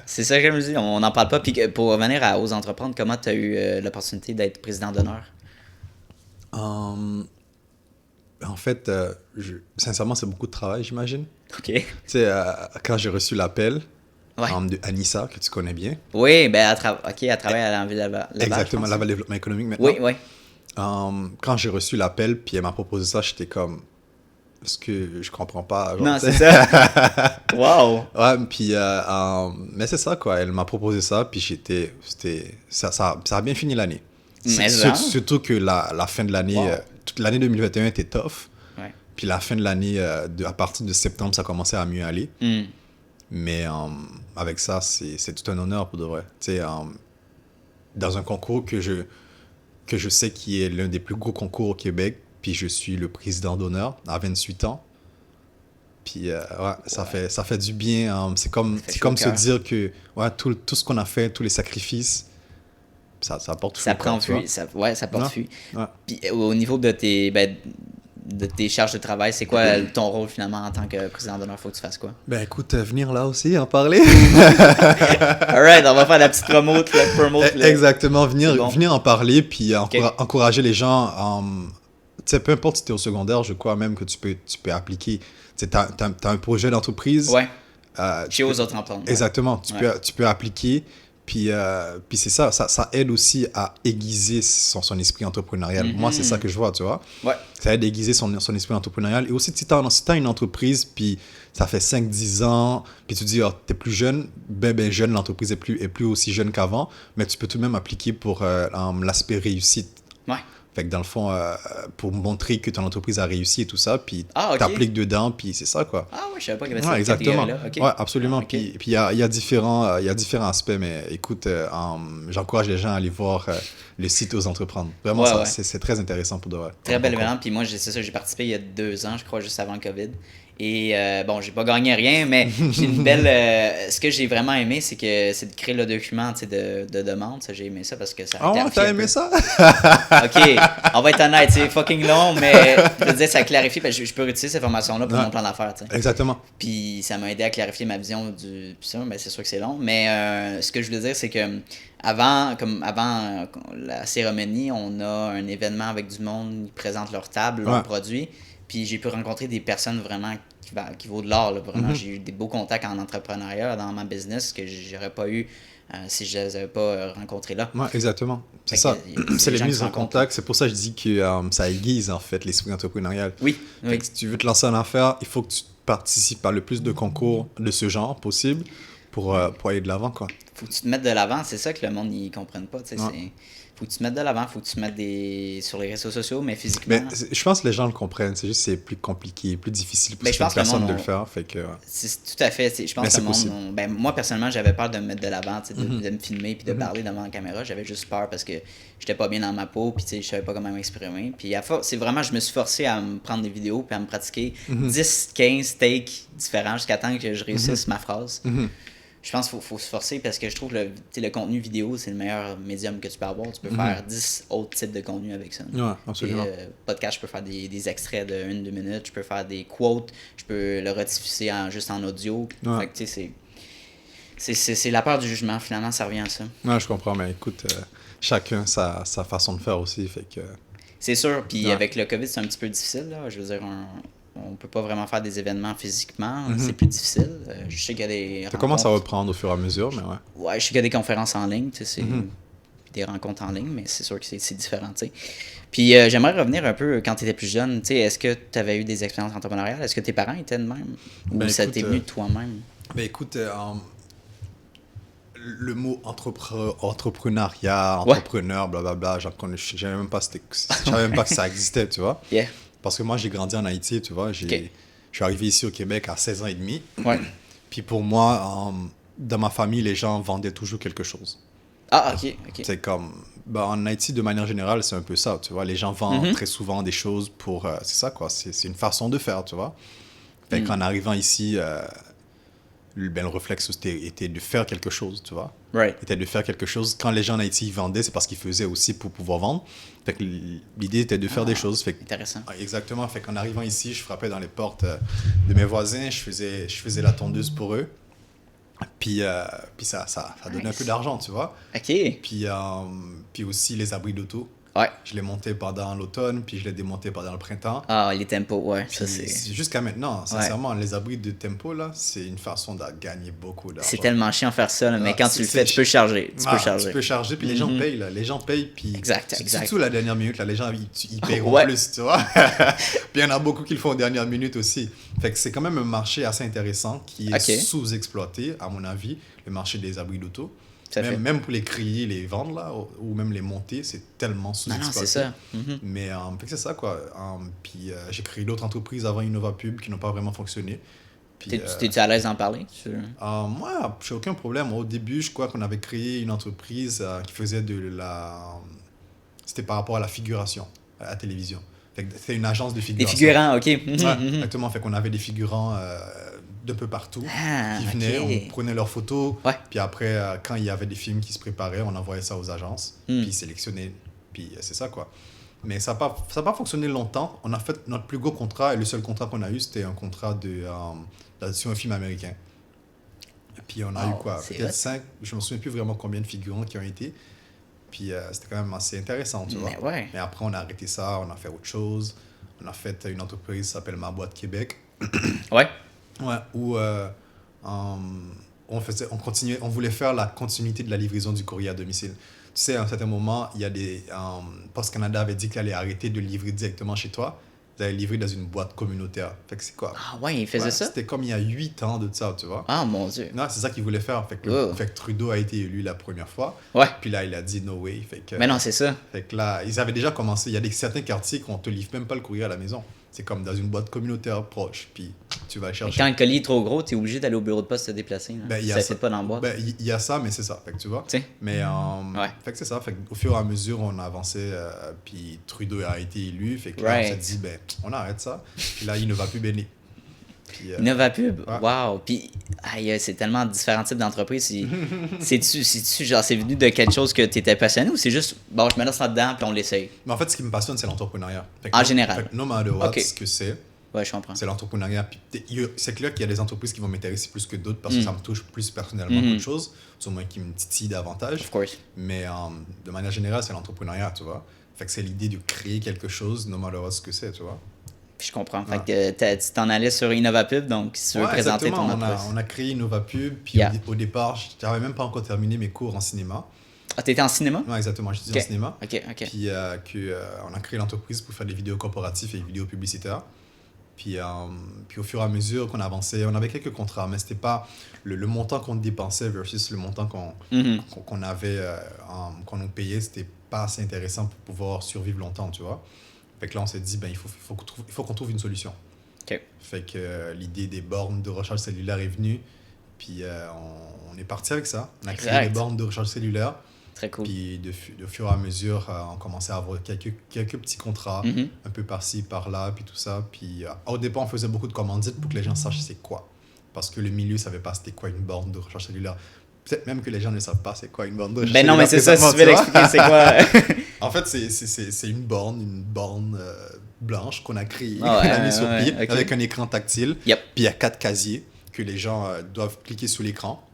C'est ça que je me dis. On n'en parle pas. Puis pour revenir aux entreprendre, comment tu as eu l'opportunité d'être président d'honneur? En fait, sincèrement, c'est beaucoup de travail, j'imagine. OK. Tu sais, quand j'ai reçu l'appel de Anissa, que tu connais bien. Oui, ben, elle travaille à la ville Laval. Exactement, Laval Développement économique maintenant. Oui, oui. Quand j'ai reçu l'appel, puis elle m'a proposé ça, j'étais comme... Parce que je comprends pas. Genre, non, c'est ça. Wow. Ouais, puis... mais c'est ça, quoi. Elle m'a proposé ça, puis ça a bien fini l'année. Surtout que la fin de l'année... toute l'année 2021 était tough. Ouais. Puis la fin de l'année, à partir de septembre, ça commençait à mieux aller. Mais avec ça, c'est tout un honneur pour de vrai. Tu sais, dans un concours que je sais qui est l'un des plus gros concours au Québec, puis je suis le président d'honneur à 28 ans. Puis ça fait du bien. C'est comme se dire que tout ce qu'on a fait, tous les sacrifices, ça porte fruit. Ça prend fruit. Ça porte fruit. Puis au niveau de tes charges de travail, c'est quoi ton rôle finalement en tant que président d'honneur? Faut que tu fasses quoi? Ben écoute, venir là aussi, en parler. Alright, on va faire la petite promo. Exactement, venir en parler, puis encourager les gens. Tu sais, peu importe si tu es au secondaire, je crois même que tu peux appliquer. Tu sais, t'as un projet d'entreprise. Ouais. Chez aux autres emplois. Exactement, tu peux appliquer. Puis c'est ça aide aussi à aiguiser son esprit entrepreneurial. Moi, c'est ça que je vois, tu vois. Ouais. Ça aide à aiguiser son esprit entrepreneurial. Et aussi, si tu as une entreprise, puis ça fait 5-10 ans, puis tu dis, t'es plus jeune, ben jeune, l'entreprise est plus aussi jeune qu'avant, mais tu peux tout de même appliquer pour l'aspect réussite. Ouais. Fait que dans le fond, pour montrer que ton entreprise a réussi et tout ça, puis t'appliques dedans, puis c'est ça, quoi. Ah oui, je savais pas qu'il y avait cette exactement. catégorie-là. Okay. Ouais, absolument. Okay. Puis il y a différents aspects, mais écoute, j'encourage les gens à aller voir le site Aux Entreprendre. Vraiment, c'est très intéressant pour de vrai. Très belle événement. Puis moi, c'est ça, j'ai participé il y a 2 ans, je crois, juste avant le COVID. Et bon, j'ai pas gagné rien, mais j'ai une belle... ce que j'ai vraiment aimé, c'est de créer le document de demande. Ça, j'ai aimé ça parce que ça a clarifié. T'as aimé ça? OK, on va être honnête, c'est fucking long, mais je veux dire, ça clarifie, parce que je peux utiliser cette formation-là pour mon plan d'affaires. Exactement. Puis ça m'a aidé à clarifier ma vision du... Puis ça, ben, c'est sûr que c'est long, mais ce que je voulais dire, c'est que avant la cérémonie, on a un événement avec du monde, ils présentent leur table, leurs produits. Puis j'ai pu rencontrer des personnes vraiment qui vaut de l'or. Vraiment, j'ai eu des beaux contacts en entrepreneuriat dans ma business que j'aurais pas eu si je les avais pas rencontrés là. Ouais, exactement. C'est ça. C'est les mises en contact. C'est pour ça que je dis que ça aiguise en fait l'esprit entrepreneurial. Oui. Fait que si tu veux te lancer en affaires, il faut que tu participes à le plus de concours de ce genre possible pour aller de l'avant, quoi. Faut que tu te mettes de l'avant. C'est ça que le monde n'y comprenne pas. Faut que tu te mettes de l'avant, faut que tu te mettes sur les réseaux sociaux, mais physiquement. Mais je pense que les gens le comprennent, c'est juste que c'est plus compliqué, plus difficile pour certaines personnes de le faire. Fait que... C'est tout à fait. Je pense que le monde. Moi, personnellement, j'avais peur de me mettre de l'avant, de me filmer puis de parler devant la caméra. J'avais juste peur parce que j'étais pas bien dans ma peau, puis je savais pas comment m'exprimer. Puis c'est vraiment, je me suis forcé à me prendre des vidéos puis à me pratiquer 10-15 takes différents jusqu'à temps que je réussisse ma phrase. Je pense qu'il faut se forcer parce que je trouve que le contenu vidéo, c'est le meilleur médium que tu peux avoir. Tu peux faire 10 autres types de contenu avec ça. Ouais, absolument. Podcast, je peux faire des extraits de 1-2 minutes. Je peux faire des quotes. Je peux le rediffuser juste en audio. Fait que, tu sais, c'est la peur du jugement. Finalement, ça revient à ça. Ouais, je comprends. Mais écoute, chacun sa façon de faire aussi. Fait que... C'est sûr. Puis avec le COVID, c'est un petit peu difficile. Là. Je veux dire, on peut pas vraiment faire des événements physiquement. C'est plus difficile. Je sais qu'il y a des Ça commence à reprendre au fur et à mesure, mais ouais. Ouais, je sais qu'il y a des conférences en ligne, tu sais, des rencontres en ligne, mais c'est sûr que c'est différent, tu sais. Puis j'aimerais revenir un peu quand tu étais plus jeune, tu sais, est-ce que tu avais eu des expériences entrepreneuriales? Est-ce que tes parents étaient de même? Ou ça t'est venu de toi-même? Ben écoute, le mot entrepreneuriat, entrepreneur, blablabla, je savais même pas que ça existait, tu vois. Yeah. Parce que moi, j'ai grandi en Haïti, tu vois. Je suis arrivé ici au Québec à 16 ans et demi. Ouais. Puis pour moi, dans ma famille, les gens vendaient toujours quelque chose. Ah, ok. C'est comme... en Haïti, de manière générale, c'est un peu ça, tu vois. Les gens vendent très souvent des choses pour... c'est ça, quoi. C'est une façon de faire, tu vois. Fait qu'en arrivant ici, le réflexe était de faire quelque chose, tu vois. Right. Était de faire quelque chose. Quand les gens en Haïti ils vendaient, c'est parce qu'ils faisaient aussi pour pouvoir vendre. Fait que l'idée était de faire des choses. Fait que, intéressant. Exactement. Fait qu'en arrivant ici, je frappais dans les portes de mes voisins. Je faisais la tondeuse pour eux. Puis ça donnait un peu d'argent, tu vois. OK. Puis aussi les abris d'auto. Ouais. Je les montais pendant l'automne, puis je les démontais pendant le printemps. Ah, les tempos, ouais. Puis Ça, c'est... Jusqu'à maintenant, sincèrement, les abris de tempo, là, c'est une façon de gagner beaucoup d'argent. C'est tellement chiant faire ça, là, mais quand tu le fais, tu peux charger. Tu peux charger, puis les gens payent, là. Les gens payent, puis... Exact. Surtout la dernière minute, là, les gens, ils payeront plus, tu vois. Puis il y en a beaucoup qui le font en dernière minute aussi. Fait que c'est quand même un marché assez intéressant qui est sous-exploité, à mon avis, le marché des abris d'auto. Même pour les crier, les vendre, là, ou même les monter, c'est tellement sous-exploité. Non, c'est ça. Mais c'est ça, quoi. Puis j'ai créé d'autres entreprises avant InnovaPub qui n'ont pas vraiment fonctionné. T'es-tu à l'aise d'en parler? Moi, j'ai aucun problème. Au début, je crois qu'on avait créé une entreprise qui faisait c'était par rapport à la figuration à la télévision. C'était une agence de figuration. Des figurants, OK. Exactement. Fait qu'on avait des figurants d'un peu partout qui venaient, on prenait leurs photos, puis après, quand il y avait des films qui se préparaient, on envoyait ça aux agences, puis ils sélectionnaient, puis c'est ça, quoi. Mais ça n'a pas fonctionné longtemps. On a fait notre plus gros contrat, et le seul contrat qu'on a eu, c'était un contrat sur un film américain. Et puis on a eu quoi, peut-être 5, je ne me souviens plus vraiment combien de figurants qui ont été, puis c'était quand même assez intéressant, tu vois. Mais après, on a arrêté ça, on a fait autre chose. On a fait une entreprise qui s'appelle Ma Boîte Québec. Où on voulait faire la continuité de la livraison du courrier à domicile. Tu sais, à un certain moment, il y a Post Canada avait dit qu'il allait arrêter de livrer directement chez toi. Ils allaient livrer dans une boîte communautaire. Fait que c'est quoi? Ah ouais, il faisait ça? C'était comme il y a 8 ans de ça, tu vois. Ah, mon Dieu. Non, c'est ça qu'il voulait faire. Fait que Trudeau a été élu la première fois. Puis là, il a dit no way. Mais non, c'est ça. Fait que là, ils avaient déjà commencé. Il y a certains quartiers qu'on te livre même pas le courrier à la maison. C'est comme dans une boîte communautaire proche, puis tu vas chercher. Et quand le colis est trop gros, tu es obligé d'aller au bureau de poste te déplacer. Ça fait pas dans la boîte. Il y a ça, mais c'est ça. Fait que tu vois. Mais fait que c'est ça. Fait au fur et à mesure, on a avancé, puis Trudeau a été élu. Fait que là, on s'est dit, on arrête ça. Puis là, il ne va plus bénir. InnovaPub, wow. Puis c'est tellement différents types d'entreprises. C'est-tu genre, c'est venu de quelque chose que tu étais passionné ou c'est juste, bon, je me lance là-dedans puis on l'essaye? Mais en fait, ce qui me passionne, c'est l'entrepreneuriat. En général. No matter what, ce que c'est. Ouais, je comprends. C'est l'entrepreneuriat. Puis c'est clair qu'il y a des entreprises qui vont m'intéresser plus que d'autres parce que ça me touche plus personnellement qu'autre chose. Au moins qui me titille davantage. Of course. Mais de manière générale, c'est l'entrepreneuriat, tu vois. Fait que c'est l'idée de créer quelque chose, no matter what, ce que c'est, tu vois. Je comprends. Fait que tu t'en allais sur InnovaPub, donc si tu veux présenter ton entreprise. On a créé InnovaPub, puis au départ, je n'avais même pas encore terminé mes cours en cinéma. Ah, t'étais en cinéma? Oui, exactement, j'étais en cinéma. OK. Puis on a créé l'entreprise pour faire des vidéos corporatives et des vidéos publicitaires. Puis au fur et à mesure qu'on avançait, on avait quelques contrats, mais c'était pas le montant qu'on dépensait versus le montant qu'on avait, qu'on nous payait, c'était pas assez intéressant pour pouvoir survivre longtemps, tu vois. Fait que là, on s'est dit, il faut qu'on trouve une solution. Fait que l'idée des bornes de recharge cellulaire est venue. Puis on est parti avec ça. On a créé des bornes de recharge cellulaire. Très cool. Puis de fur et à mesure, on commençait à avoir quelques petits contrats, un peu par-ci, par-là, puis tout ça. Puis au départ, on faisait beaucoup de commandites pour que les gens sachent c'est quoi. Parce que le milieu ne savait pas c'était quoi une borne de recharge cellulaire. Peut-être même que les gens ne savent pas c'est quoi une borne de recharge cellulaire. Non, mais c'est ça, si tu veux l'expliquer, c'est quoi? En fait, c'est une borne blanche qu'on a créée, qu'on a mis sur pied, avec un écran tactile. Puis il y a 4 casiers que les gens doivent cliquer sur l'écran.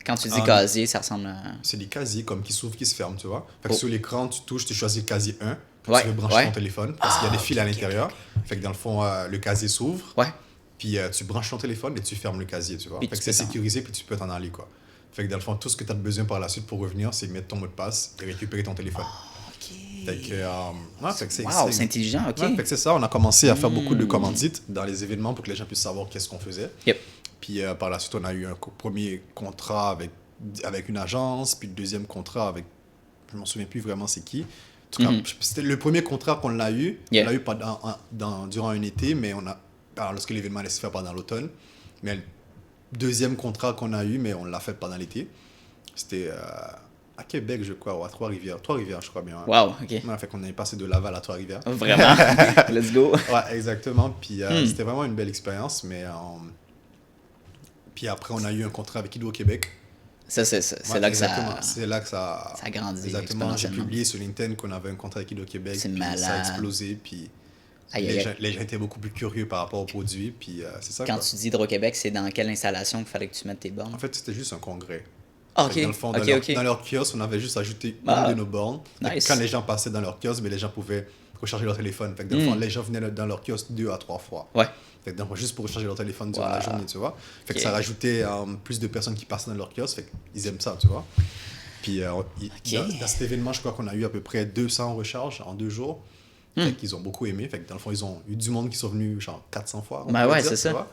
Quand tu dis casier, ça ressemble à... C'est des casiers comme qui s'ouvrent, qui se ferment, tu vois. Fait que sur l'écran, tu touches, tu choisis le casier 1, que tu veux brancher ton téléphone, parce qu'il y a des fils à l'intérieur. Fait que dans le fond, le casier s'ouvre. Puis tu branches ton téléphone et tu fermes le casier, tu vois. Fait que c'est sécurisé, puis tu peux t'en aller, quoi. Fait que dans le fond, tout ce que tu as besoin par la suite pour revenir, c'est mettre ton mot de passe et récupérer ton téléphone. Fait que, c'est intelligent, OK. Fait que c'est ça, on a commencé à faire beaucoup de commandites dans les événements pour que les gens puissent savoir qu'est-ce qu'on faisait. Puis par la suite, on a eu un premier contrat avec une agence, puis le deuxième contrat avec, je ne m'en souviens plus vraiment c'est qui. En tout cas, c'était le premier contrat qu'on a eu. On l'a eu durant un été, mais lorsque l'événement allait se faire pendant l'automne. Mais le deuxième contrat qu'on a eu, mais on l'a fait pendant l'été. C'était à Québec, je crois, ou à Trois-Rivières. Trois-Rivières, je crois bien. Wow, OK. Ouais, fait qu'on est passé de Laval à Trois-Rivières. Vraiment? Let's go. Ouais, exactement. Puis c'était vraiment une belle expérience, mais... Puis après, on a eu un contrat avec Hydro-Québec. C'est là que ça... C'est là que ça... Ça a grandi. Exactement. J'ai publié sur LinkedIn qu'on avait un contrat avec Hydro-Québec. C'est puis malade. ça a explosé, puis... Les gens étaient beaucoup plus curieux par rapport aux produits, puis c'est ça. Quand quoi. tu dis Hydro-Québec, c'est dans quelle installation qu'il fallait que tu mettes tes bornes? En fait, c'était juste un congrès. OK. Dans le fond, dans leur kiosque, on avait juste ajouté une de nos bornes. Nice. Quand les gens passaient dans leur kiosque, mais les gens pouvaient recharger leur téléphone. Fait que dans le fond, les gens venaient dans leur kiosque 2 à 3 fois. Ouais. Fait que dans le fond, juste pour recharger leur téléphone durant la journée, tu vois. Fait que ça rajoutait plus de personnes qui passaient dans leur kiosque. Fait qu'ils aiment ça, tu vois. Puis dans cet événement, je crois qu'on a eu à peu près 200 recharges en 2 jours. Fait qu'ils ont beaucoup aimé. Fait que dans le fond, ils ont eu du monde qui sont venus genre 400 fois. C'est ça.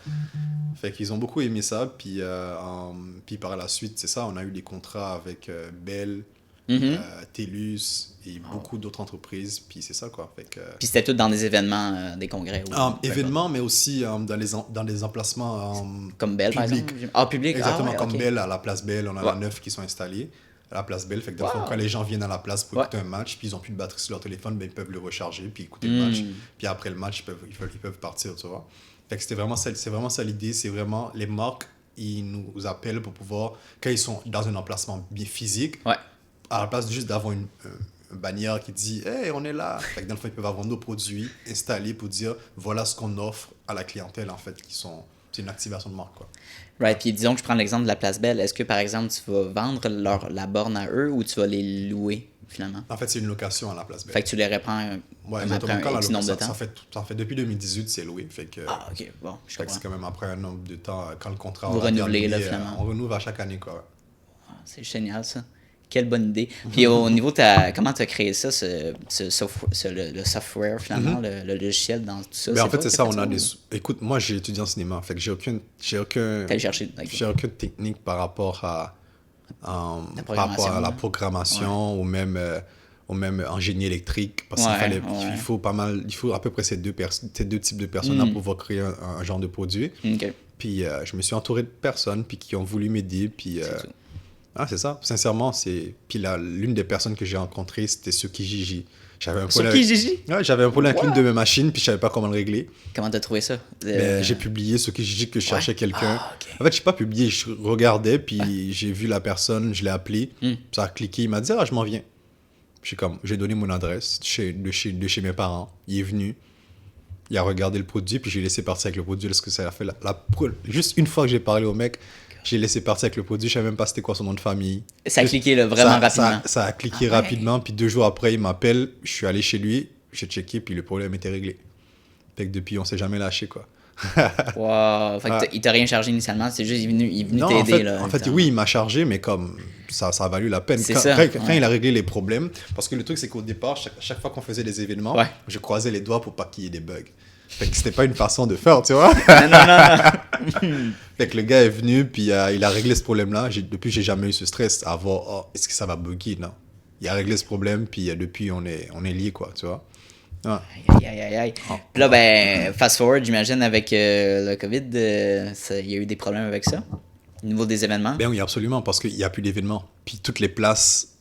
Fait qu'ils ont beaucoup aimé ça. Puis, puis par la suite, c'est ça, on a eu des contrats avec Bell, TELUS et beaucoup d'autres entreprises. Puis c'est ça, quoi. Fait que, puis c'était tout dans des événements, des congrès. Événements, mais aussi dans les emplacements comme Bell, par exemple? Public. Exactement, comme Bell, à la place Bell, on en a 9 qui sont installés. À la place Bell, fait que dans le fond, quand les gens viennent à la place pour écouter un match, puis ils n'ont plus de batterie sur leur téléphone, ben, ils peuvent le recharger, puis écouter le match. Puis après le match, ils peuvent partir, tu vois. Fait que c'est vraiment ça l'idée, c'est vraiment les marques, ils nous appellent pour pouvoir, quand ils sont dans un emplacement bien physique, à la place juste d'avoir une bannière qui dit « Hey, on est là », fait que dans le fond, ils peuvent avoir nos produits installés pour dire « Voilà ce qu'on offre à la clientèle, en fait, c'est une activation de marque, quoi. » Right, puis disons que je prends l'exemple de la Place Belle. Est-ce que, par exemple, tu vas vendre la borne à eux ou tu vas les louer, finalement? En fait, c'est une location à la Place Belle. Fait que tu les reprends après un X nombre de temps? Ça fait depuis 2018, c'est loué. Fait que, OK, bon, je comprends. C'est quand même après un nombre de temps, quand le contrat... Vous renouvelez, là, finalement. On renouvelle à chaque année, quoi. C'est génial, ça. Quelle bonne idée. Puis au niveau comment tu as créé ça, le software, finalement, le logiciel dans tout ça? En fait, c'est ça. Écoute, moi, j'ai étudié en cinéma. Fait que j'ai aucune technique par rapport à la programmation ou même en génie électrique. Parce qu'il faut à peu près ces deux types de personnes pour pouvoir créer un genre de produit. Puis je me suis entouré de personnes puis qui ont voulu m'aider. Puis... c'est ça. Sincèrement, puis l'une des personnes que j'ai rencontrées, c'était Suki Gigi. J'avais un problème avec l'une de mes machines, puis je savais pas comment le régler. Comment t'as trouvé ça? J'ai publié Suki Gigi que je cherchais quelqu'un. En fait, je n'ai pas publié, je regardais, puis j'ai vu la personne, je l'ai appelé, ça a cliqué, il m'a dit « Ah, je m'en viens ». J'ai donné mon adresse de chez mes parents. Il est venu, il a regardé le produit, puis j'ai laissé partir avec le produit. Parce que ça a fait juste une fois que j'ai parlé au mec, j'ai laissé partir avec le produit, je savais même pas c'était quoi son nom de famille. Ça a cliqué vraiment rapidement. Ça a cliqué rapidement, puis 2 jours après, il m'appelle, je suis allé chez lui, j'ai checké, puis le problème était réglé. Fait que depuis, on s'est jamais lâché, quoi. Wow! Fait que il t'a rien chargé initialement, c'est juste il est venu t'aider. En fait, oui, il m'a chargé, mais comme ça a valu la peine. Quand il a réglé les problèmes, parce que le truc, c'est qu'au départ, chaque fois qu'on faisait des événements, je croisais les doigts pour pas qu'il y ait des bugs. Fait que c'était pas une façon de faire, tu vois. Non. Fait que le gars est venu, puis il a réglé ce problème-là. Depuis, j'ai jamais eu ce stress à voir, est-ce que ça va bugger? Non. Il a réglé ce problème, puis depuis, on est liés, quoi, tu vois. Aïe. Puis là, fast forward, j'imagine, avec le COVID, il y a eu des problèmes avec ça, au niveau des événements? Oui, absolument, parce qu'il n'y a plus d'événements. Puis toutes les places,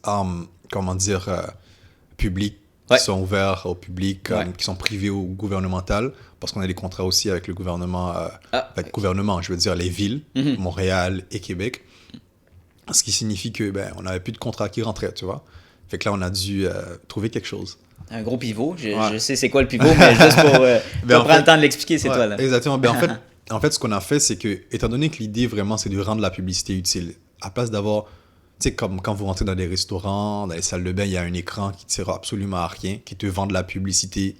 publiques, qui sont ouvertes au public, qui sont privées ou gouvernementales, parce qu'on a des contrats aussi avec le gouvernement, gouvernement, je veux dire les villes, Montréal et Québec, ce qui signifie que on n'avait plus de contrats qui rentraient, tu vois. Fait que là, on a dû trouver quelque chose. Un gros pivot. Je sais c'est quoi le pivot, mais juste pour prendre le temps de l'expliquer, c'est toi, là. Exactement. En fait, ce qu'on a fait, c'est que, étant donné que l'idée, vraiment, c'est de rendre la publicité utile, à place d'avoir, tu sais, comme quand vous rentrez dans des restaurants, dans les salles de bain, il y a un écran qui ne sert absolument à rien, qui te vend de la publicité,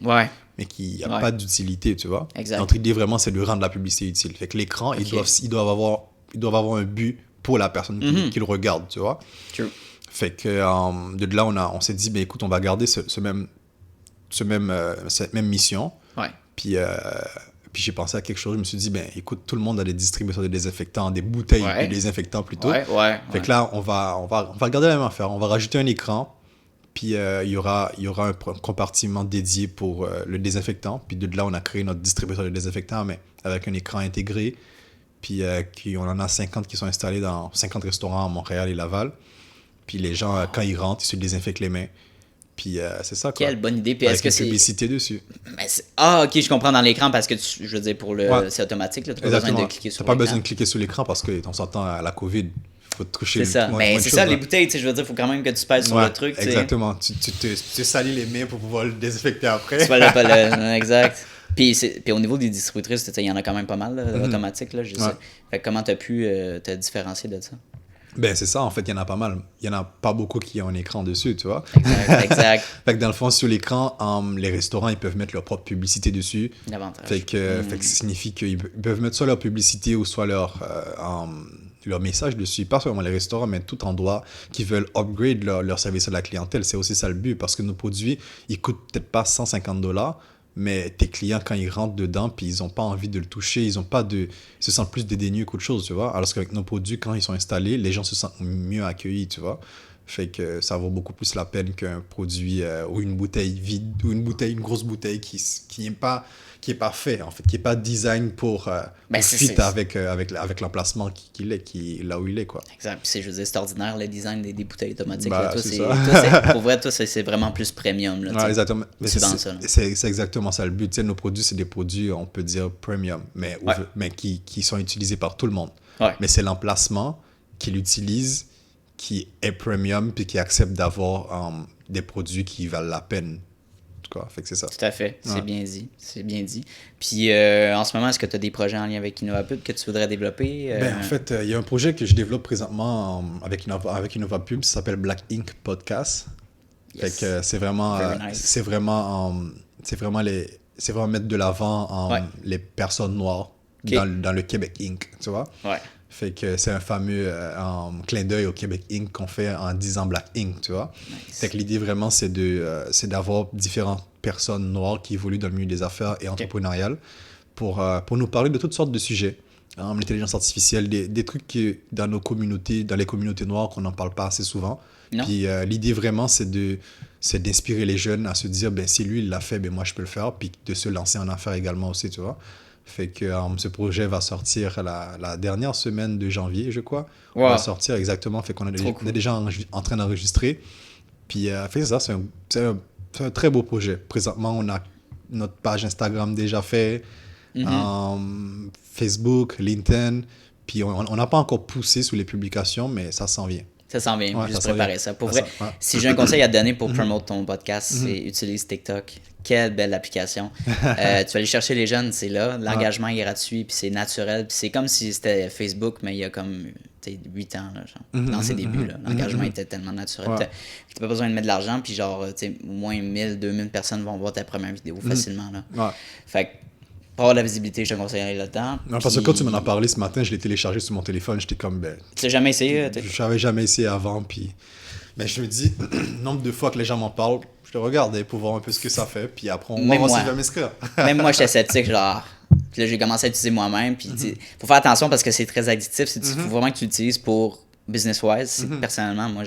mais qui n'a pas d'utilité, tu vois. Exact. Notre idée, vraiment, c'est de rendre la publicité utile. Fait que l'écran, ils doivent avoir un but pour la personne qui le regarde, tu vois. True. Fait que de là, on s'est dit, écoute, on va garder cette même mission. Puis j'ai pensé à quelque chose. Je me suis dit, écoute, tout le monde a des distributeurs de désinfectants, des bouteilles de désinfectants plutôt. Fait que là, on va garder la même affaire. On va rajouter un écran. Puis il y aura un compartiment dédié pour le désinfectant. Puis de là, on a créé notre distributeur de désinfectants, mais avec un écran intégré. Puis on en a 50 qui sont installés dans 50 restaurants à Montréal et Laval. Puis les gens, quand ils rentrent, ils se désinfectent les mains. Puis c'est ça, quoi. Quelle bonne idée. Puis avec est-ce que c'est... publicité dessus. ok, je comprends dans l'écran parce que, je veux dire, pour le... c'est automatique. Tu n'as pas besoin de cliquer sur l'écran. Tu n'as pas besoin de cliquer sur l'écran parce qu'on s'entend à la COVID. Faut te toucher. C'est ça. Mais c'est ça, les bouteilles, je veux dire, il faut quand même que tu pèses sur le truc. Exactement. Tu te salis les mains pour pouvoir le désinfecter après. Tu vas exact. Puis au niveau des distributrices, il y en a quand même pas mal, automatiques, là, je sais. Fait que comment tu as pu te différencier de ça? Ben, c'est ça, en fait, il y en a pas mal. Il y en a pas beaucoup qui ont un écran dessus, tu vois. Exact. Fait que dans le fond, sur l'écran, les restaurants, ils peuvent mettre leur propre publicité dessus. L'avantage. Fait que ça signifie qu'ils peuvent mettre soit leur publicité ou soit leur message dessus. Pas seulement les restaurants, mais tout endroit qui veulent upgrade leur service à la clientèle. C'est aussi ça le but, parce que nos produits, ils coûtent peut-être pas $150, mais tes clients, quand ils rentrent dedans, puis ils n'ont pas envie de le toucher, ils se sentent plus dédaigneux qu'autre chose, tu vois. Alors qu'avec nos produits, quand ils sont installés, les gens se sentent mieux accueillis, tu vois. Fait que ça vaut beaucoup plus la peine qu'un produit ou une bouteille vide, ou une grosse bouteille qui n'est pas fait, en fait, qui n'est pas design pour fit avec l'emplacement là où il est, quoi. Exact. Puis je veux dire, c'est ordinaire, le design des bouteilles automatiques. Pour vrai, toi, c'est vraiment plus premium. Là, exactement. C'est exactement ça le but. T'sais, nos produits, c'est des produits, on peut dire, premium, mais qui sont utilisés par tout le monde. Ouais. Mais c'est l'emplacement qui l'utilise qui est premium puis qui accepte d'avoir des produits qui valent la peine. Quoi. Fait que c'est ça. Tout à fait, c'est bien dit. Puis en ce moment, est-ce que tu as des projets en lien avec InnovaPub que tu voudrais développer? En fait, il y a un projet que je développe présentement avec InnovaPub, ça s'appelle Black Ink Podcast. Yes. Fait que c'est vraiment mettre de l'avant les personnes noires dans le Québec Inc., tu vois? Ouais. Fait que c'est un fameux clin d'œil au Québec Inc. qu'on fait en disant Black Inc., tu vois. Nice. Fait que l'idée vraiment, c'est d'avoir différentes personnes noires qui évoluent dans le milieu des affaires et entrepreneuriales pour nous parler de toutes sortes de sujets. L'intelligence artificielle, des trucs qui, dans les communautés noires, qu'on n'en parle pas assez souvent. Non. Puis l'idée vraiment, c'est d'inspirer les jeunes à se dire, ben si lui, il l'a fait, ben moi, je peux le faire. Puis de se lancer en affaires également aussi, tu vois. Fait que ce projet va sortir la dernière semaine de janvier, je crois. Wow. On va sortir exactement. Fait qu'on est déjà en train d'enregistrer. Puis fait ça, c'est un très beau projet. Présentement, on a notre page Instagram déjà fait, Facebook, LinkedIn. Puis on n'a pas encore poussé sur les publications, mais ça s'en vient. Ça s'en vient, juste préparer ça. Pour vrai, si j'ai un conseil à te donner pour promouvoir ton podcast, c'est utilise TikTok. Quelle belle application. Tu vas aller chercher les jeunes, c'est là. L'engagement est gratuit, puis c'est naturel. Puis c'est comme si c'était Facebook, mais il y a comme 8 ans, là, genre, dans ses débuts. Là. L'engagement était tellement naturel. Tu n'as pas besoin de mettre de l'argent, puis genre, au moins 1000, 2000 personnes vont voir ta première vidéo facilement. Là. Fait que pour avoir la visibilité, je te conseillerais là-dedans. Non, parce que quand tu m'en as parlé ce matin, je l'ai téléchargé sur mon téléphone. J'étais comme, tu l'as jamais essayé? Je n'avais jamais essayé avant, puis... Mais je me dis, le nombre de fois que les gens m'en parlent, je te regarde pour voir un peu ce que ça fait, puis après, on va voir si je vais m'inscrire. Même moi, j'étais sceptique, genre... Puis là, j'ai commencé à l'utiliser moi-même, puis faut faire attention parce que c'est très addictif. Il faut vraiment que tu l'utilises pour business-wise. Personnellement, moi,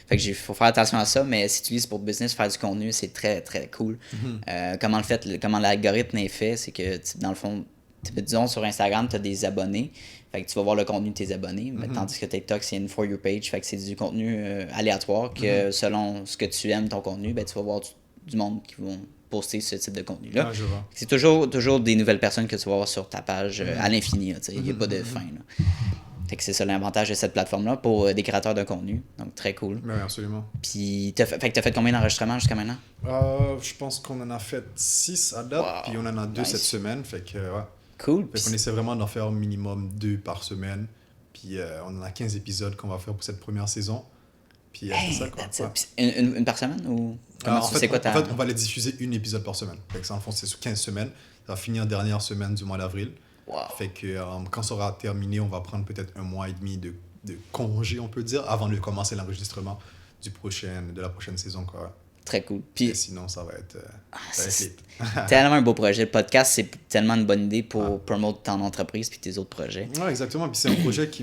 Fait que faut faire attention à ça, mais si tu utilises pour business, faire du contenu, c'est très, très cool. Comment l'algorithme est fait, c'est que, dans le fond, disons, sur Instagram, tu as des abonnés. Fait que tu vas voir le contenu de tes abonnés. Tandis que TikTok, c'est une For You page. Fait que c'est du contenu aléatoire que selon ce que tu aimes, ton contenu, ben, tu vas voir du monde qui vont poster ce type de contenu-là. C'est toujours des nouvelles personnes que tu vas voir sur ta page à l'infini. Il n'y a pas de fin. Là. Fait que c'est ça l'avantage de cette plateforme-là pour des créateurs de contenu. Donc, très cool. Oui, absolument. Puis, t'as fait combien d'enregistrements jusqu'à maintenant? Je pense qu'on en a fait 6 à date, puis on en a 2 cette semaine. Fait que, ouais. Cool. Fait qu'on essaie vraiment d'en faire minimum 2 par semaine. Puis, on en a 15 épisodes qu'on va faire pour cette première saison. Puis, c'est ça, quoi. Ouais. Une par semaine ou... En fait, on va les diffuser un épisode par semaine. Fait que ça, en fond, c'est sur 15 semaines. Ça va finir dernière semaine du mois d'avril. Wow. Fait que quand ça aura terminé, on va prendre peut-être 1 mois et demi de congé, on peut dire, avant de commencer l'enregistrement de la prochaine saison, quoi. Très cool. Puis, et sinon, ça va être c'est tellement un beau projet. Le podcast, c'est tellement une bonne idée pour promouvoir ton entreprise puis tes autres projets. Oui, exactement. Puis c'est un projet qui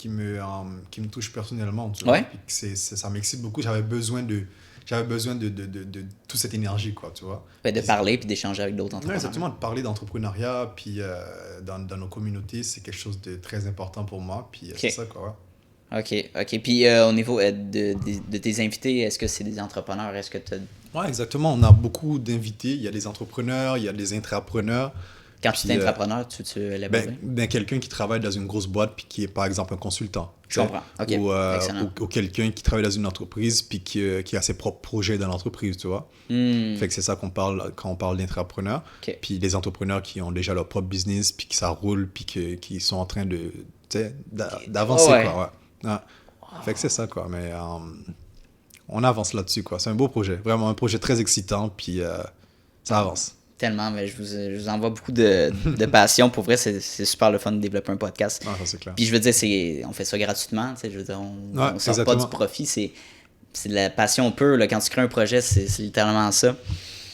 me touche personnellement. Tu vois? Puis ça m'excite beaucoup. J'avais besoin de toute cette énergie, quoi, tu vois. De parler puis d'échanger avec d'autres entrepreneurs. Oui, exactement, de parler d'entrepreneuriat, puis dans nos communautés, c'est quelque chose de très important pour moi, puis c'est ça, quoi. OK. Puis au niveau de tes invités, est-ce que c'est des entrepreneurs? Est-ce que tu as... Ouais, exactement. On a beaucoup d'invités. Il y a des entrepreneurs, il y a des intrapreneurs. Quand tu es intrapreneur, tu élabores? Quelqu'un qui travaille dans une grosse boîte puis qui est, par exemple, un consultant. Je comprends. OK, Ou quelqu'un qui travaille dans une entreprise puis qui a ses propres projets dans l'entreprise, tu vois. Fait que c'est ça qu'on parle quand on parle d'intrapreneurs. Okay. Puis les entrepreneurs qui ont déjà leur propre business puis que ça roule puis qui sont en train d'avancer, quoi. Ouais. Fait que c'est ça, quoi. Mais on avance là-dessus, quoi. C'est un beau projet. Vraiment un projet très excitant puis ça avance. Tellement, mais je vous envoie beaucoup de passion. Pour vrai, c'est super le fun de développer un podcast. Ah, ça, c'est clair. Puis je veux dire, on fait ça gratuitement. Je veux dire, on sort pas du profit. C'est de la passion pure. Là. Quand tu crées un projet, c'est littéralement ça.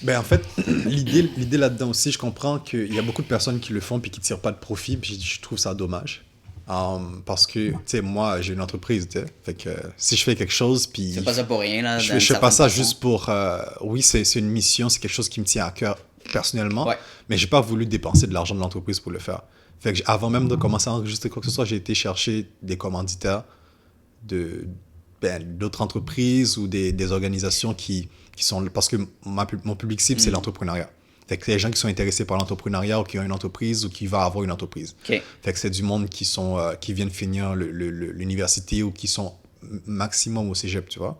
En fait, l'idée là-dedans aussi, je comprends qu'il y a beaucoup de personnes qui le font puis qui ne tirent pas de profit. Puis je trouve ça dommage. Parce que, tu sais, moi, j'ai une entreprise, tu sais. Fait que si je fais quelque chose, puis... C'est pas ça pour rien, là. Je fais pas ça juste pour... oui, c'est une mission, c'est quelque chose qui me tient à cœur personnellement, mais j'ai pas voulu dépenser de l'argent de l'entreprise pour le faire. Fait que avant même de commencer à enregistrer quoi que ce soit, j'ai été chercher des commanditaires d'autres entreprises ou des organisations qui sont... Parce que mon public cible, c'est l'entrepreneuriat. Fait que c'est les gens qui sont intéressés par l'entrepreneuriat ou qui ont une entreprise ou qui vont avoir une entreprise. Okay. Fait que c'est du monde qui viennent finir l'université ou qui sont maximum au cégep, tu vois.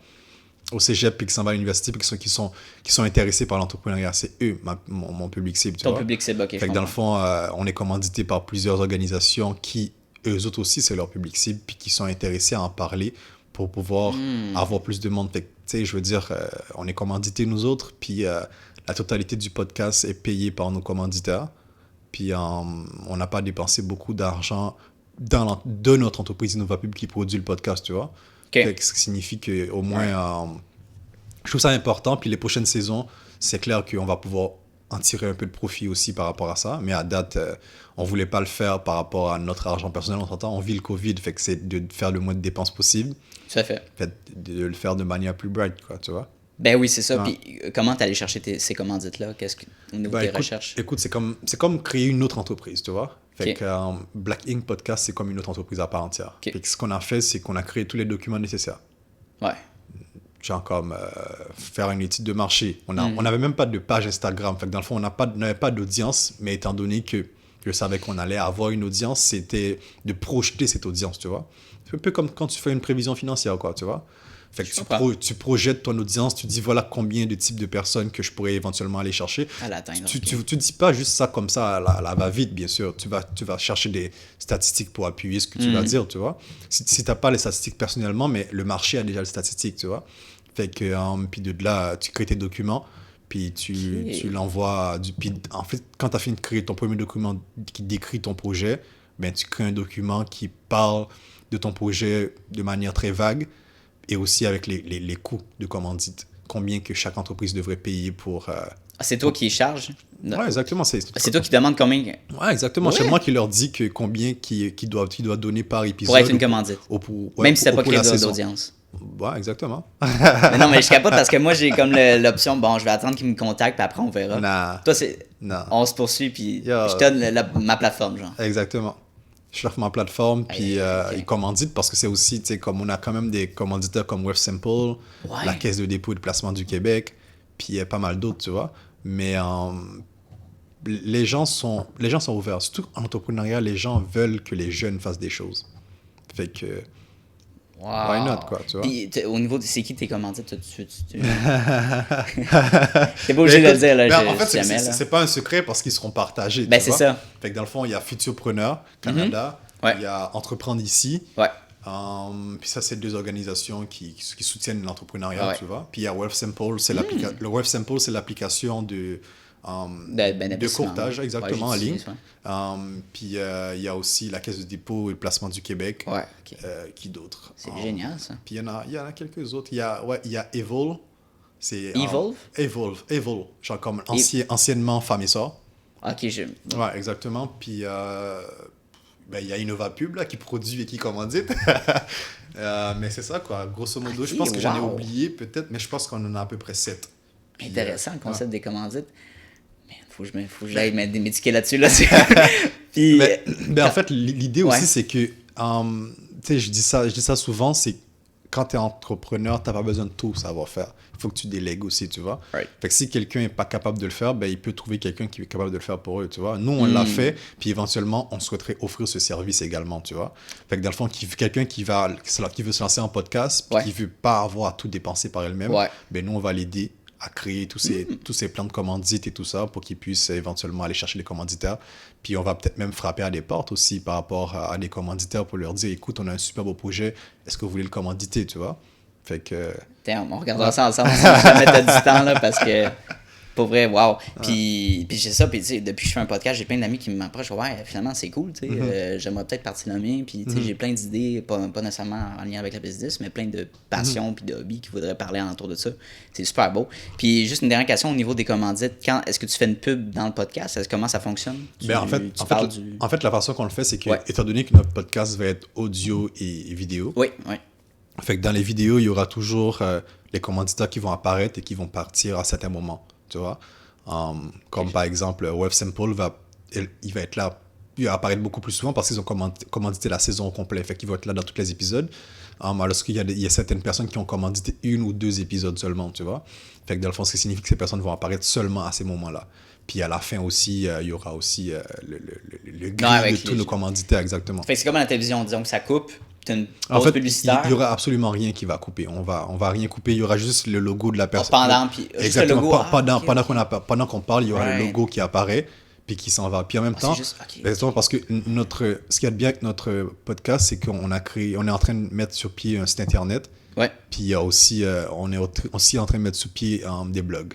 Au cégep, puis qui s'en va à l'université, puis qui sont intéressés par l'entrepreneuriat. C'est eux, mon public cible, tu vois. Ton public cible, OK. Fait que dans le fond, on est commandité par plusieurs organisations qui, eux autres aussi, c'est leur public cible, puis qui sont intéressés à en parler pour pouvoir avoir plus de monde. Fait que, tu sais, je veux dire, on est commandité, nous autres, puis la totalité du podcast est payée par nos commanditaires. Puis on n'a pas dépensé beaucoup d'argent de notre entreprise InnovaPub qui produit le podcast, tu vois. Okay. Ce qui signifie qu'au moins, je trouve ça important. Puis les prochaines saisons, c'est clair qu'on va pouvoir en tirer un peu de profit aussi par rapport à ça. Mais à date, on ne voulait pas le faire par rapport à notre argent personnel. On vit le COVID, fait que c'est de faire le moins de dépenses possible. Tout à fait. De le faire de manière plus bright, quoi, tu vois. Ben oui, c'est ça. Puis comment tu allais chercher ces commandites-là? Qu'est-ce que au niveau des recherches? Écoute, c'est comme créer une autre entreprise, tu vois. Fait que Black Ink Podcast, c'est comme une autre entreprise à part entière. Fait que ce qu'on a fait, c'est qu'on a créé tous les documents nécessaires. Ouais. Genre comme faire une étude de marché. On n'avait même pas de page Instagram. Fait que dans le fond, on n'avait pas d'audience, mais étant donné que je savais qu'on allait avoir une audience, c'était de projeter cette audience, tu vois. C'est un peu comme quand tu fais une prévision financière, quoi, tu vois. Fait que tu projettes ton audience, tu dis voilà combien de types de personnes que je pourrais éventuellement aller chercher. Tu dis pas juste ça comme ça à la va-vite, bien sûr. Tu vas chercher des statistiques pour appuyer ce que tu vas dire, tu vois. Si t'as pas les statistiques personnellement, mais le marché a déjà les statistiques, tu vois. Fait que, puis de là, tu crées tes documents, puis tu l'envoies. Puis en fait, quand tu as fini de créer ton premier document qui décrit ton projet, ben, tu crées un document qui parle de ton projet de manière très vague, et aussi avec les coûts de commandite. Combien que chaque entreprise devrait payer pour... c'est toi qui les charge? Ouais, exactement. C'est toi qui demandes combien? Ouais, exactement. C'est moi qui leur dis que combien qu'ils doivent donner par épisode. Pour être une commandite. Même si t'as pas créé d'audience. Ouais, exactement. Mais non, mais je capote parce que moi, j'ai comme l'option, bon, je vais attendre qu'ils me contactent, puis après, on verra. Nah. Toi, on se poursuit, puis je te donne ma plateforme, genre. Exactement. Je leur fais ma plateforme, puis ils commanditent, parce que c'est aussi, tu sais, comme on a quand même des commanditeurs comme Wealthsimple, la Caisse de dépôt et de placement du Québec, puis pas mal d'autres, tu vois. Mais les gens sont ouverts. Surtout en entrepreneuriat, les gens veulent que les jeunes fassent des choses. Fait que... Why not, quoi, tu vois. Puis, au niveau de c'est qui tes commandites, t'es pas obligé de le dire, là. En fait, c'est pas un secret parce qu'ils seront partagés. Ben, c'est ça. Fait que dans le fond, il y a Futurpreneur Canada, il y a Entreprendre ici. Ouais. Puis ça, c'est deux organisations qui soutiennent l'entrepreneuriat, tu vois. Puis il y a Wealthsimple, c'est le Wealthsimple, c'est l'application de courtage, exactement, en ligne. Puis il y a aussi la Caisse de dépôt et de placement du Québec. Ouais, qui d'autres? C'est génial, ça. Puis il y en a quelques autres. Il y a Evolve. C'est, Evolve? Evolve. Genre comme anciennement Femme et Sort. Ok, Ouais, exactement. Puis il y a InnovaPub là, qui produit et qui commandite. Mais c'est ça, quoi. Grosso modo, je pense que j'en ai oublié peut-être, mais je pense qu'on en a à peu près 7. Intéressant, le concept des commandites. Faut que j'aille m'éduquer là-dessus. Là. Puis, mais en fait, l'idée aussi, c'est que sais, je dis ça souvent, c'est quand tu es entrepreneur, tu n'as pas besoin de tout savoir faire. Il faut que tu délègues aussi, tu vois. Right. Fait que si quelqu'un n'est pas capable de le faire, ben, il peut trouver quelqu'un qui est capable de le faire pour eux, tu vois. Nous, on l'a fait, puis éventuellement, on souhaiterait offrir ce service également, tu vois. Fait que dans le fond, quelqu'un qui veut se lancer en podcast, puis qui ne veut pas avoir à tout dépenser par elle-même, ben, nous, on va l'aider à créer tous ces plans de commandites et tout ça pour qu'ils puissent éventuellement aller chercher les commanditaires. Puis on va peut-être même frapper à des portes aussi par rapport à des commanditaires pour leur dire, écoute, on a un super beau projet, est-ce que vous voulez le commanditer, tu vois? Fait que... On regardera ça ensemble, on va mettre du temps, là, parce que... Pour vrai, wow. Puis j'ai ça, puis tu sais, depuis que je fais un podcast, j'ai plein d'amis qui m'approchent. Ouais, finalement, c'est cool, tu sais. J'aimerais peut-être partir le mien, puis tu sais, j'ai plein d'idées, pas nécessairement en lien avec la business, mais plein de passions puis de hobbies qui voudraient parler autour de ça. C'est super beau. Puis juste une dernière question au niveau des commandites. Est-ce que tu fais une pub dans le podcast? Comment ça fonctionne? En fait, la façon qu'on le fait, c'est que, étant donné que notre podcast va être audio et vidéo, fait que dans les vidéos, il y aura toujours les commanditaires qui vont apparaître et qui vont partir à certains moments. Tu vois, comme par exemple Web Simple il va être là, il va apparaître beaucoup plus souvent parce qu'ils ont commandité la saison au complet, fait qu'il va être là dans tous les épisodes, alors qu'il y a certaines personnes qui ont commandité 1 ou 2 épisodes seulement, tu vois, fait que dans le fond, ce qui signifie que ces personnes vont apparaître seulement à ces moments-là. Puis à la fin aussi, il y aura aussi le grille de tous nos commanditaires, exactement. Fait que c'est comme à la télévision, disons que ça coupe. En fait, il n'y aura absolument rien qui va couper. On va rien couper. Il y aura juste le logo de la personne. Exactement. Pendant qu'on parle, il y aura le logo qui apparaît puis qui s'en va. Puis en même temps, parce que ce qu'il y a de bien avec notre podcast, c'est qu'on est en train de mettre sur pied un site internet. Ouais. Puis il y a aussi, on est aussi en train de mettre sur pied des blogs.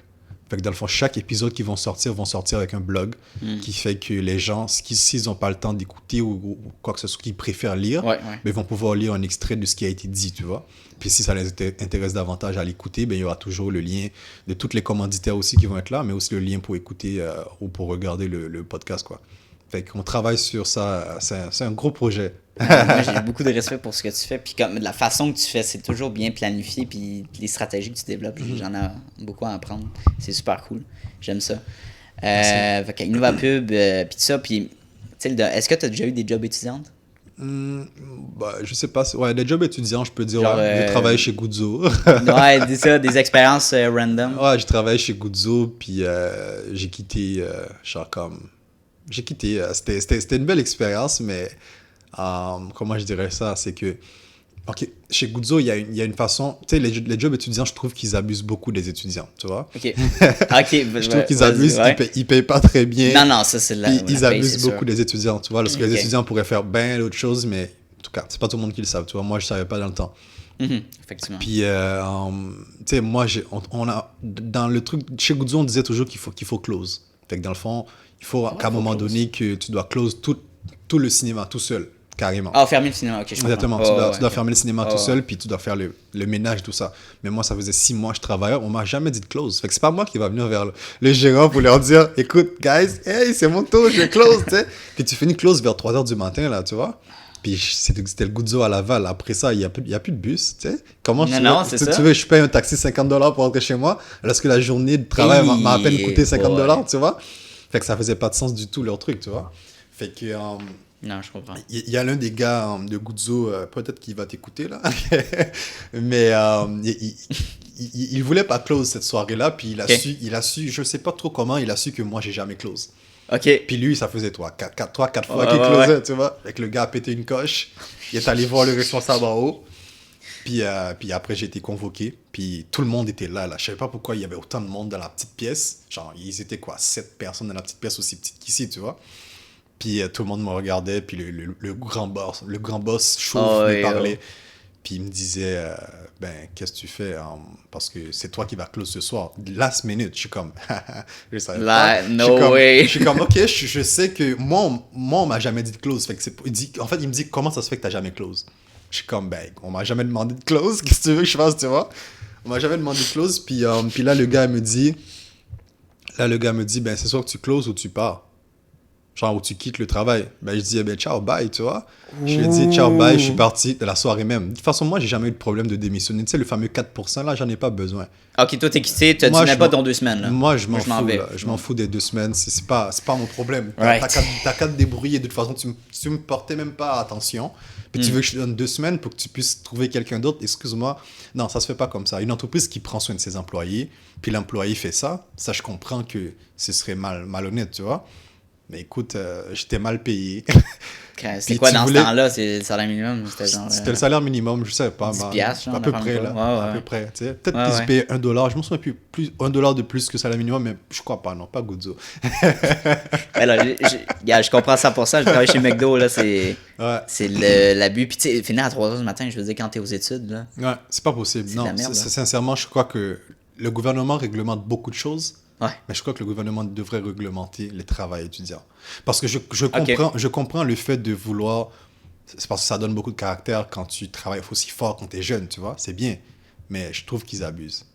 Fait que dans le fond, chaque épisode qui vont sortir avec un blog qui fait que les gens, s'ils n'ont pas le temps d'écouter ou quoi que ce soit qu'ils préfèrent lire, mais ils vont pouvoir lire un extrait de ce qui a été dit, tu vois. Puis si ça les intéresse davantage à l'écouter, ben, il y aura toujours le lien de toutes les commanditaires aussi qui vont être là, mais aussi le lien pour écouter ou pour regarder le podcast, quoi. Fait qu'on travaille sur ça, c'est un gros projet. Moi, j'ai beaucoup de respect pour ce que tu fais. Puis comme la façon que tu fais, c'est toujours bien planifié. Puis les stratégies que tu développes, j'en ai beaucoup à apprendre. C'est super cool. J'aime ça. Fait qu'Innova Pub, puis tout ça. Puis, est-ce que tu as déjà eu des jobs étudiantes? Je sais pas. Ouais, des jobs étudiants, je peux dire. Genre, j'ai travaillé chez Guzzo. Ouais, des expériences random. Ouais, j'ai travaillé chez Guzzo. Puis j'ai quitté. C'était une belle expérience, mais comment je dirais ça, c'est que chez Guzzo, il y a une façon, tu sais, les jobs étudiants, je trouve qu'ils abusent beaucoup des étudiants, tu vois. Je trouve qu'ils abusent, ils payent pas très bien. Non, ça c'est ils abusent beaucoup des étudiants, tu vois, parce que les étudiants pourraient faire bien d'autres choses, mais en tout cas, c'est pas tout le monde qui le savent, tu vois. Moi, je savais pas dans le temps. Effectivement. Puis, tu sais, moi, on a dans le truc chez Guzzo, on disait toujours qu'il faut close. Fait que dans le fond, il faut qu'à un moment donné que tu dois close tout le cinéma tout seul, carrément. Fermer le cinéma, ok, je comprends. Exactement, tu dois fermer le cinéma tout seul, puis tu dois faire le ménage, tout ça. Mais moi, ça faisait 6 mois que je travaillais, on m'a jamais dit de close. Fait que c'est pas moi qui va venir vers le gérant pour leur dire, écoute, guys, hey, c'est mon tour, je vais close, tu sais. Puis tu finis close vers 3h du matin, là, tu vois. Puis c'était le Guzzo à Laval. Après ça, il y a plus de bus, tu sais. Comment tu veux, je paye un taxi $50 pour rentrer chez moi, alors que la journée de travail m'a à peine coûté $50, tu vois. Fait que ça faisait pas de sens du tout, leur truc, tu vois. Fait que... non, je comprends. Il y a l'un des gars de Guzzo, peut-être qu'il va t'écouter, là. Mais il voulait pas close cette soirée-là, puis il a su, je sais pas trop comment, il a su que moi, j'ai jamais close. Puis lui, ça faisait 4 fois qu'il closait, tu vois. Fait que le gars a pété une coche, il est allé voir le responsable en haut. Puis après, j'ai été convoqué. Puis tout le monde était là. Je savais pas pourquoi il y avait autant de monde dans la petite pièce. Genre, ils étaient 7 personnes dans la petite pièce aussi petite qu'ici, tu vois. Puis tout le monde me regardait. Puis le grand boss chauve me parlait. Puis il me disait, qu'est-ce que tu fais? Parce que c'est toi qui vas close ce soir. Last minute, je suis comme, je savais pas. Je suis comme, ok, je sais que moi, on m'a jamais dit de close. Fait que il me dit, comment ça se fait que t'as jamais close? Je suis comme, on m'a jamais demandé de close. Qu'est-ce que tu veux que je fasse, tu vois? On m'a jamais demandé de close. Puis là, le gars me dit, c'est soit que tu closes ou tu pars. Genre où tu quittes le travail. Ben, je dis, ciao, bye, tu vois. Je lui ai dit, ciao, bye, je suis parti de la soirée même. De toute façon, moi, j'ai jamais eu de problème de démissionner. Tu sais, le fameux 4%, là, j'en ai pas besoin. Ok, toi, t'es quitté, tu n'as pas dans 2 semaines. Là. Moi, je m'en fous. Je m'en fous des 2 semaines. C'est pas mon problème. Right. T'as qu'à te débrouiller. De toute façon, tu me portais même pas attention. Puis tu veux que je te donne 2 semaines pour que tu puisses trouver quelqu'un d'autre. Excuse-moi. Non, ça se fait pas comme ça. Une entreprise qui prend soin de ses employés, puis l'employé fait ça, je comprends que ce serait malhonnête, tu vois. Mais écoute, j'étais mal payé. C'était quoi dans ce temps-là? C'est le salaire minimum? C'était le salaire minimum, je sais pas. 10 piastres, à peu près, là. Ouais. À peu près, tu sais. Peut-être qu'ils se payaient $1. Je me souviens plus. $1 de plus que le salaire minimum, mais je crois pas, non. Pas Guzzo. Je comprends 100%. Je travaille chez McDo, là. C'est l'abus. Puis, tu sais, finir à 3h du matin, je veux dire, quand t'es aux études, là. Ouais, c'est pas possible. Non, sincèrement, je crois que le gouvernement réglemente beaucoup de choses. Ouais. Mais je crois que le gouvernement devrait réglementer le travail étudiant. Parce que je comprends le fait de vouloir... C'est parce que ça donne beaucoup de caractère quand tu travailles aussi fort quand tu es jeune, tu vois. C'est bien. Mais je trouve qu'ils abusent.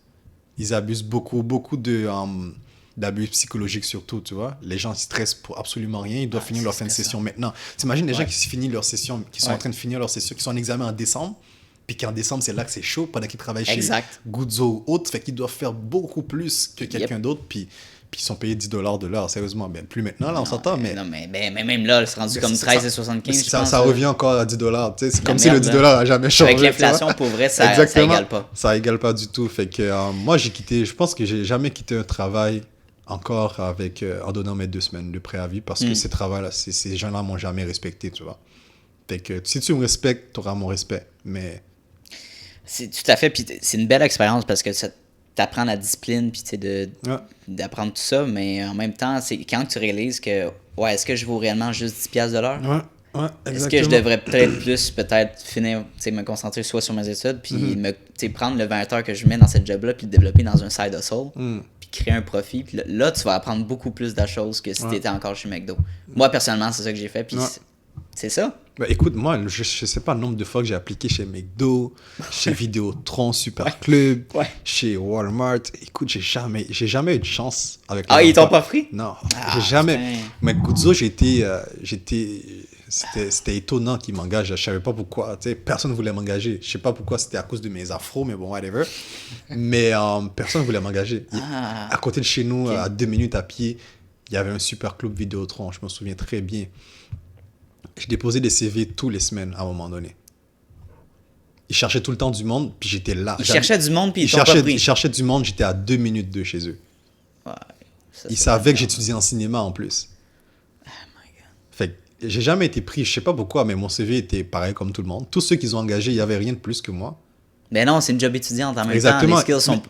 Ils abusent beaucoup d'abus psychologiques surtout, tu vois. Les gens stressent pour absolument rien. Ils doivent finir leur fin de session maintenant. T'imagines les gens qui finissent leur session, qui sont en train de finir leur session, qui sont en examen en décembre, puis qu'en décembre, c'est là que c'est chaud, pendant qu'ils travaillent chez Guzzo ou autre, fait qu'ils doivent faire beaucoup plus que quelqu'un d'autre, puis ils sont payés $10 de l'heure, sérieusement. Ben, plus maintenant, là, on s'entend, mais... Non, mais même là, c'est rendu comme 13,75$. Ça revient encore à $10, tu sais, c'est comme si le $10 n'a jamais changé. Avec l'inflation, pour vrai, ça égale pas. Ça égale pas du tout, fait que moi, je pense que j'ai jamais quitté un travail encore en donnant mes 2 semaines de préavis, parce que ces gens-là m'ont jamais respecté, tu vois. Fait que si tu me respectes, tu auras mon respect, mais... C'est tout à fait, puis c'est une belle expérience parce que ça t'apprend la discipline, puis d'apprendre tout ça, mais en même temps, c'est quand tu réalises que, est-ce que je vaux réellement juste 10$ de l'heure? Ouais, est-ce que je devrais peut-être finir, me concentrer soit sur mes études, puis prendre le 20 heures que je mets dans cette job-là, puis le développer dans un side hustle, puis créer un profit, puis là, tu vas apprendre beaucoup plus de choses que si tu étais encore chez McDo. Moi, personnellement, c'est ça que j'ai fait, puis c'est ça. Ben, écoute, moi, je sais pas le nombre de fois que j'ai appliqué chez McDo, chez Vidéotron, Super Club, chez Walmart. Écoute, j'ai jamais eu de chance avec les ils t'ont pas pris? Non, j'ai jamais. Mais Guzzo, c'était étonnant qu'ils m'engagent. Je savais pas pourquoi. Tu sais, personne ne voulait m'engager. Je sais pas pourquoi, c'était à cause de mes afros, mais bon, whatever. Mais personne ne voulait m'engager. À côté de chez nous, à 2 minutes à pied, il y avait un Super Club Vidéotron. Je me souviens très bien. Je déposais des CV tous les semaines à un moment donné. Ils cherchaient tout le temps du monde, puis j'étais là. Ils cherchaient du monde, puis ils t'ont pas pris. Ils cherchaient du monde, j'étais à 2 minutes de chez eux. Ouais, ils savaient que j'étudiais en cinéma en plus. Oh my God. Fait que j'ai jamais été pris, je sais pas pourquoi, mais mon CV était pareil comme tout le monde. Tous ceux qu'ils ont engagés, il y avait rien de plus que moi. Mais non, c'est une job étudiante en même Exactement. temps. Les skills sont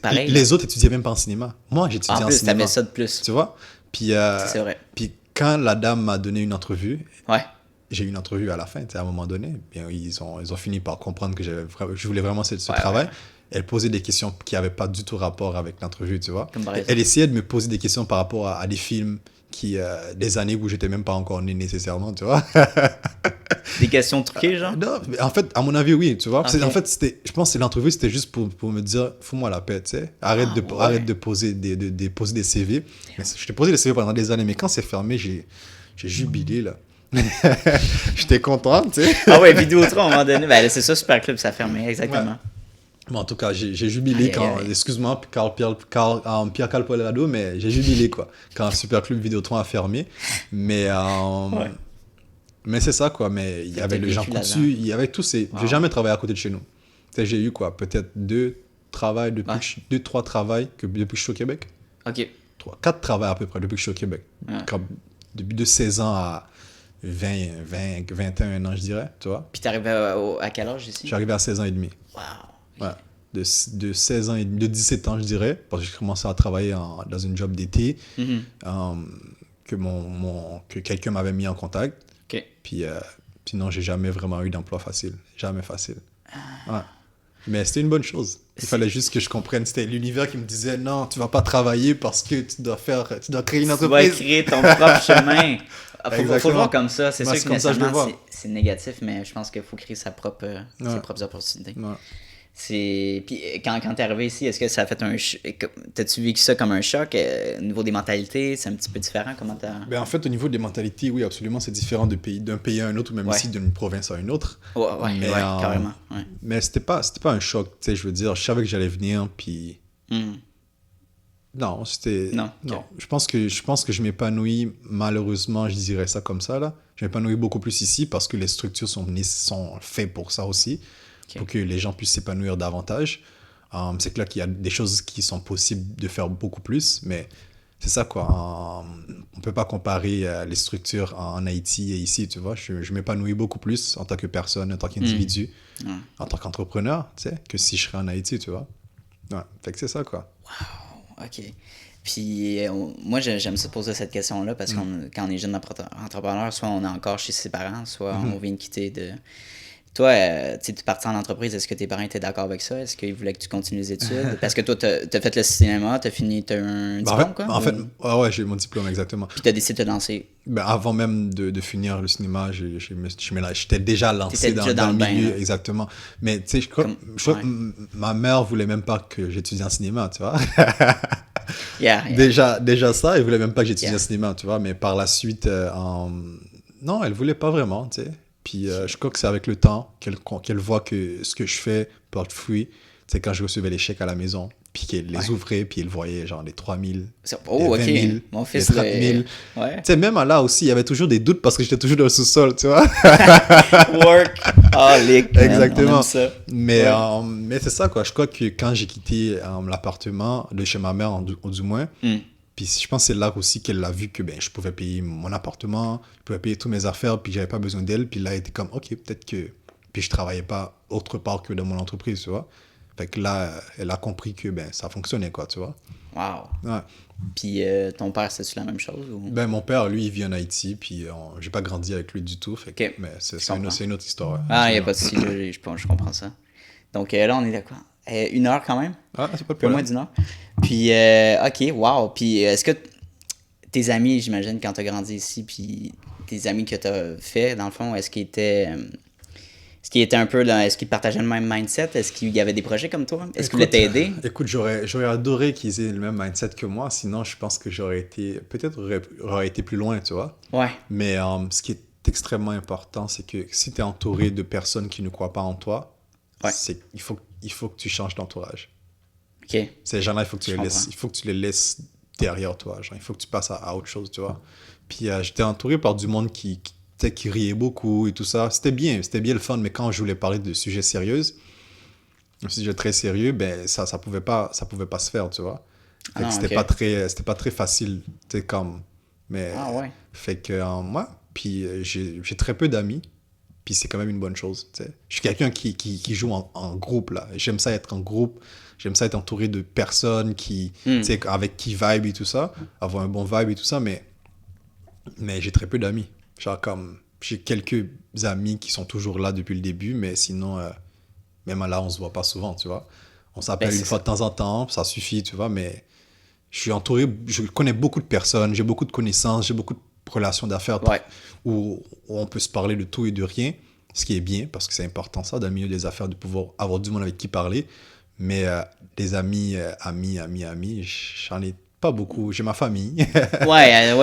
pareils. Les autres étudiaient même pas en cinéma. Moi, j'étudiais en cinéma. T'avais ça de plus. Tu vois? Puis, c'est vrai. Puis quand la dame m'a donné une entrevue, j'ai eu une entrevue à la fin, à un moment donné. Bien, ils ont fini par comprendre que je voulais vraiment ce travail. Elle posait des questions qui n'avaient pas du tout rapport avec l'entrevue, tu vois. Elle essayait de me poser des questions par rapport à des films des années où j'étais même pas encore né nécessairement, tu vois. Des questions truquées, genre? Non, mais en fait, à mon avis, oui, tu vois. Okay. En fait, je pense que l'entrevue, c'était juste pour me dire, fous-moi la paix, tu sais. Arrête de poser des CV. Mais je t'ai posé des CV pendant des années, mais quand c'est fermé, j'ai jubilé, là. J'étais content, tu sais. Ah ouais, Vidéotron, à un moment donné, c'est ça, Super Club, ça a fermé, exactement. Bon, en tout cas, j'ai jubilé excuse-moi, Pierre Calpolado, mais j'ai jubilé, quoi, quand Super Club Vidéotron a fermé. Mais c'est ça, quoi. Mais il y avait le Jean Coutu, il y avait tous ces... J'ai jamais travaillé à côté de chez nous. J'ai eu, quoi, peut-être 2-3 travails depuis que je suis au Québec. OK. 4 travails à peu près depuis que je suis au Québec. Depuis de 16 ans à 21 ans, je dirais, tu vois. Puis t'es arrivé à quel âge ici? Je suis arrivé à 16 ans et demi. Wow. Okay. Ouais. De 16 ans et demi, de 17 ans, je dirais, parce que j'ai commencé à travailler dans une job d'été que quelqu'un m'avait mis en contact. OK. Puis sinon, j'ai jamais vraiment eu d'emploi facile. Jamais facile. Ouais. Mais c'était une bonne chose. Il fallait juste que je comprenne. C'était l'univers qui me disait non, tu vas pas travailler parce que tu dois créer une entreprise. Tu dois créer ton propre chemin. Faut le voir comme ça. C'est sûr que nécessairement, c'est négatif, mais je pense qu'il faut créer ses propres opportunités. Ouais. Puis quand t'es arrivé ici, est-ce que ça a fait t'as-tu vécu ça comme un choc au niveau des mentalités? C'est un petit peu différent? Comment t'as... Ben, en fait, au niveau des mentalités, oui, absolument, c'est différent d'un pays à un autre, ou même ici, d'une province à une autre. Ouais, carrément. Ouais. Mais c'était pas un choc, tu sais, je veux dire, je savais que j'allais venir, puis... Non, c'était... Non. Je pense que je m'épanouis, malheureusement, je dirais ça comme ça, là. Je m'épanouis beaucoup plus ici parce que les structures sont faites pour ça aussi, pour que les gens puissent s'épanouir davantage. C'est clair qu'il y a des choses qui sont possibles de faire beaucoup plus, mais c'est ça, quoi. On peut pas comparer les structures en Haïti et ici, tu vois. Je m'épanouis beaucoup plus en tant que personne, en tant qu'individu, en tant qu'entrepreneur, tu sais, que si je serais en Haïti, tu vois. Ouais, fait que c'est ça, quoi. Wow, OK. Puis moi, j'aime ça poser cette question-là parce que quand on est jeune entrepreneur, soit on est encore chez ses parents, soit on vient de quitter de... Toi, tu es parti en entreprise, est-ce que tes parents étaient d'accord avec ça? Est-ce qu'ils voulaient que tu continues les études? Parce que toi, t'as fait le cinéma, t'as un diplôme, quoi? En fait, ouais, j'ai mon diplôme, exactement. Puis t'as décidé de te lancer? Ben, avant même de finir le cinéma, j'étais déjà lancé dans le milieu, exactement. Mais tu sais, je crois que ma mère voulait même pas que j'étudie en cinéma, tu vois. Déjà ça, elle voulait même pas que j'étudie en cinéma, tu vois. Mais par la suite, non, elle voulait pas vraiment, tu sais. Puis je crois que c'est avec le temps qu'elle voit que ce que je fais porte fruit. C'est quand je recevais les chèques à la maison, puis qu'elle les ouvrait, puis elle voyait genre les 3 000, les 20 000, mon fils, les 30 000. Ouais. Tu sais, même là aussi, il y avait toujours des doutes parce que j'étais toujours dans le sous-sol, tu vois. Workaholic. Exactement. Mais c'est ça, quoi. Je crois que quand j'ai quitté l'appartement de chez ma mère, du moins, puis je pense que c'est là aussi qu'elle a vu que je pouvais payer mon appartement, je pouvais payer toutes mes affaires, puis j'avais pas besoin d'elle. Puis là, elle était comme, OK, peut-être que... Puis je travaillais pas autre part que dans mon entreprise, tu vois. Fait que là, elle a compris que ça fonctionnait, quoi, tu vois. Wow. Ouais. Puis ton père, c'est-tu la même chose? Ou... mon père, lui, il vit en Haïti, puis j'ai pas grandi avec lui du tout. Fait que, mais c'est une autre histoire. Il n'y a pas de souci, je comprends ça. Donc là, on est d'accord. 1 heure quand même? C'est pas de problème. Un peu moins d'1 heure. Puis, OK, wow. Puis, est-ce que tes amis, j'imagine, quand tu as grandi ici, puis tes amis que tu as fait, dans le fond, est-ce qu'ils étaient un peu là, est-ce qu'ils partageaient le même mindset? Est-ce qu'il y avait des projets comme toi? Est-ce qu'ils voulaient t'aider? Écoute, j'aurais adoré qu'ils aient le même mindset que moi, sinon je pense que j'aurais été plus loin, tu vois. Ouais. Mais ce qui est extrêmement important, c'est que si tu es entouré de personnes qui ne croient pas en toi, il faut que tu changes d'entourage. OK. Ces gens-là, il faut que tu les laisses derrière toi. Genre, il faut que tu passes à autre chose, tu vois. Puis j'étais entouré par du monde qui riait beaucoup et tout ça. C'était bien le fun, mais quand je voulais parler de sujets sérieux, un sujet très sérieux, ça pouvait pas se faire, tu vois. Fait que c'était pas très facile, tu sais, comme... Mais, fait que, moi, puis j'ai très peu d'amis, puis c'est quand même une bonne chose, tu sais. Je suis quelqu'un qui joue en groupe, là. J'aime ça être en groupe, j'aime ça être entouré de personnes tu sais, avec qui vibe et tout ça, avoir un bon vibe et tout ça, mais j'ai très peu d'amis. Genre comme, j'ai quelques amis qui sont toujours là depuis le début, mais sinon, même là, on se voit pas souvent, tu vois. On s'appelle une fois de temps en temps, ça suffit, tu vois, mais je suis entouré, je connais beaucoup de personnes, j'ai beaucoup de connaissances, j'ai beaucoup de relations d'affaires où on peut se parler de tout et de rien, ce qui est bien, parce que c'est important ça, dans le milieu des affaires, de pouvoir avoir du monde avec qui parler, mais des amis, j'en ai pas beaucoup. J'ai ma famille.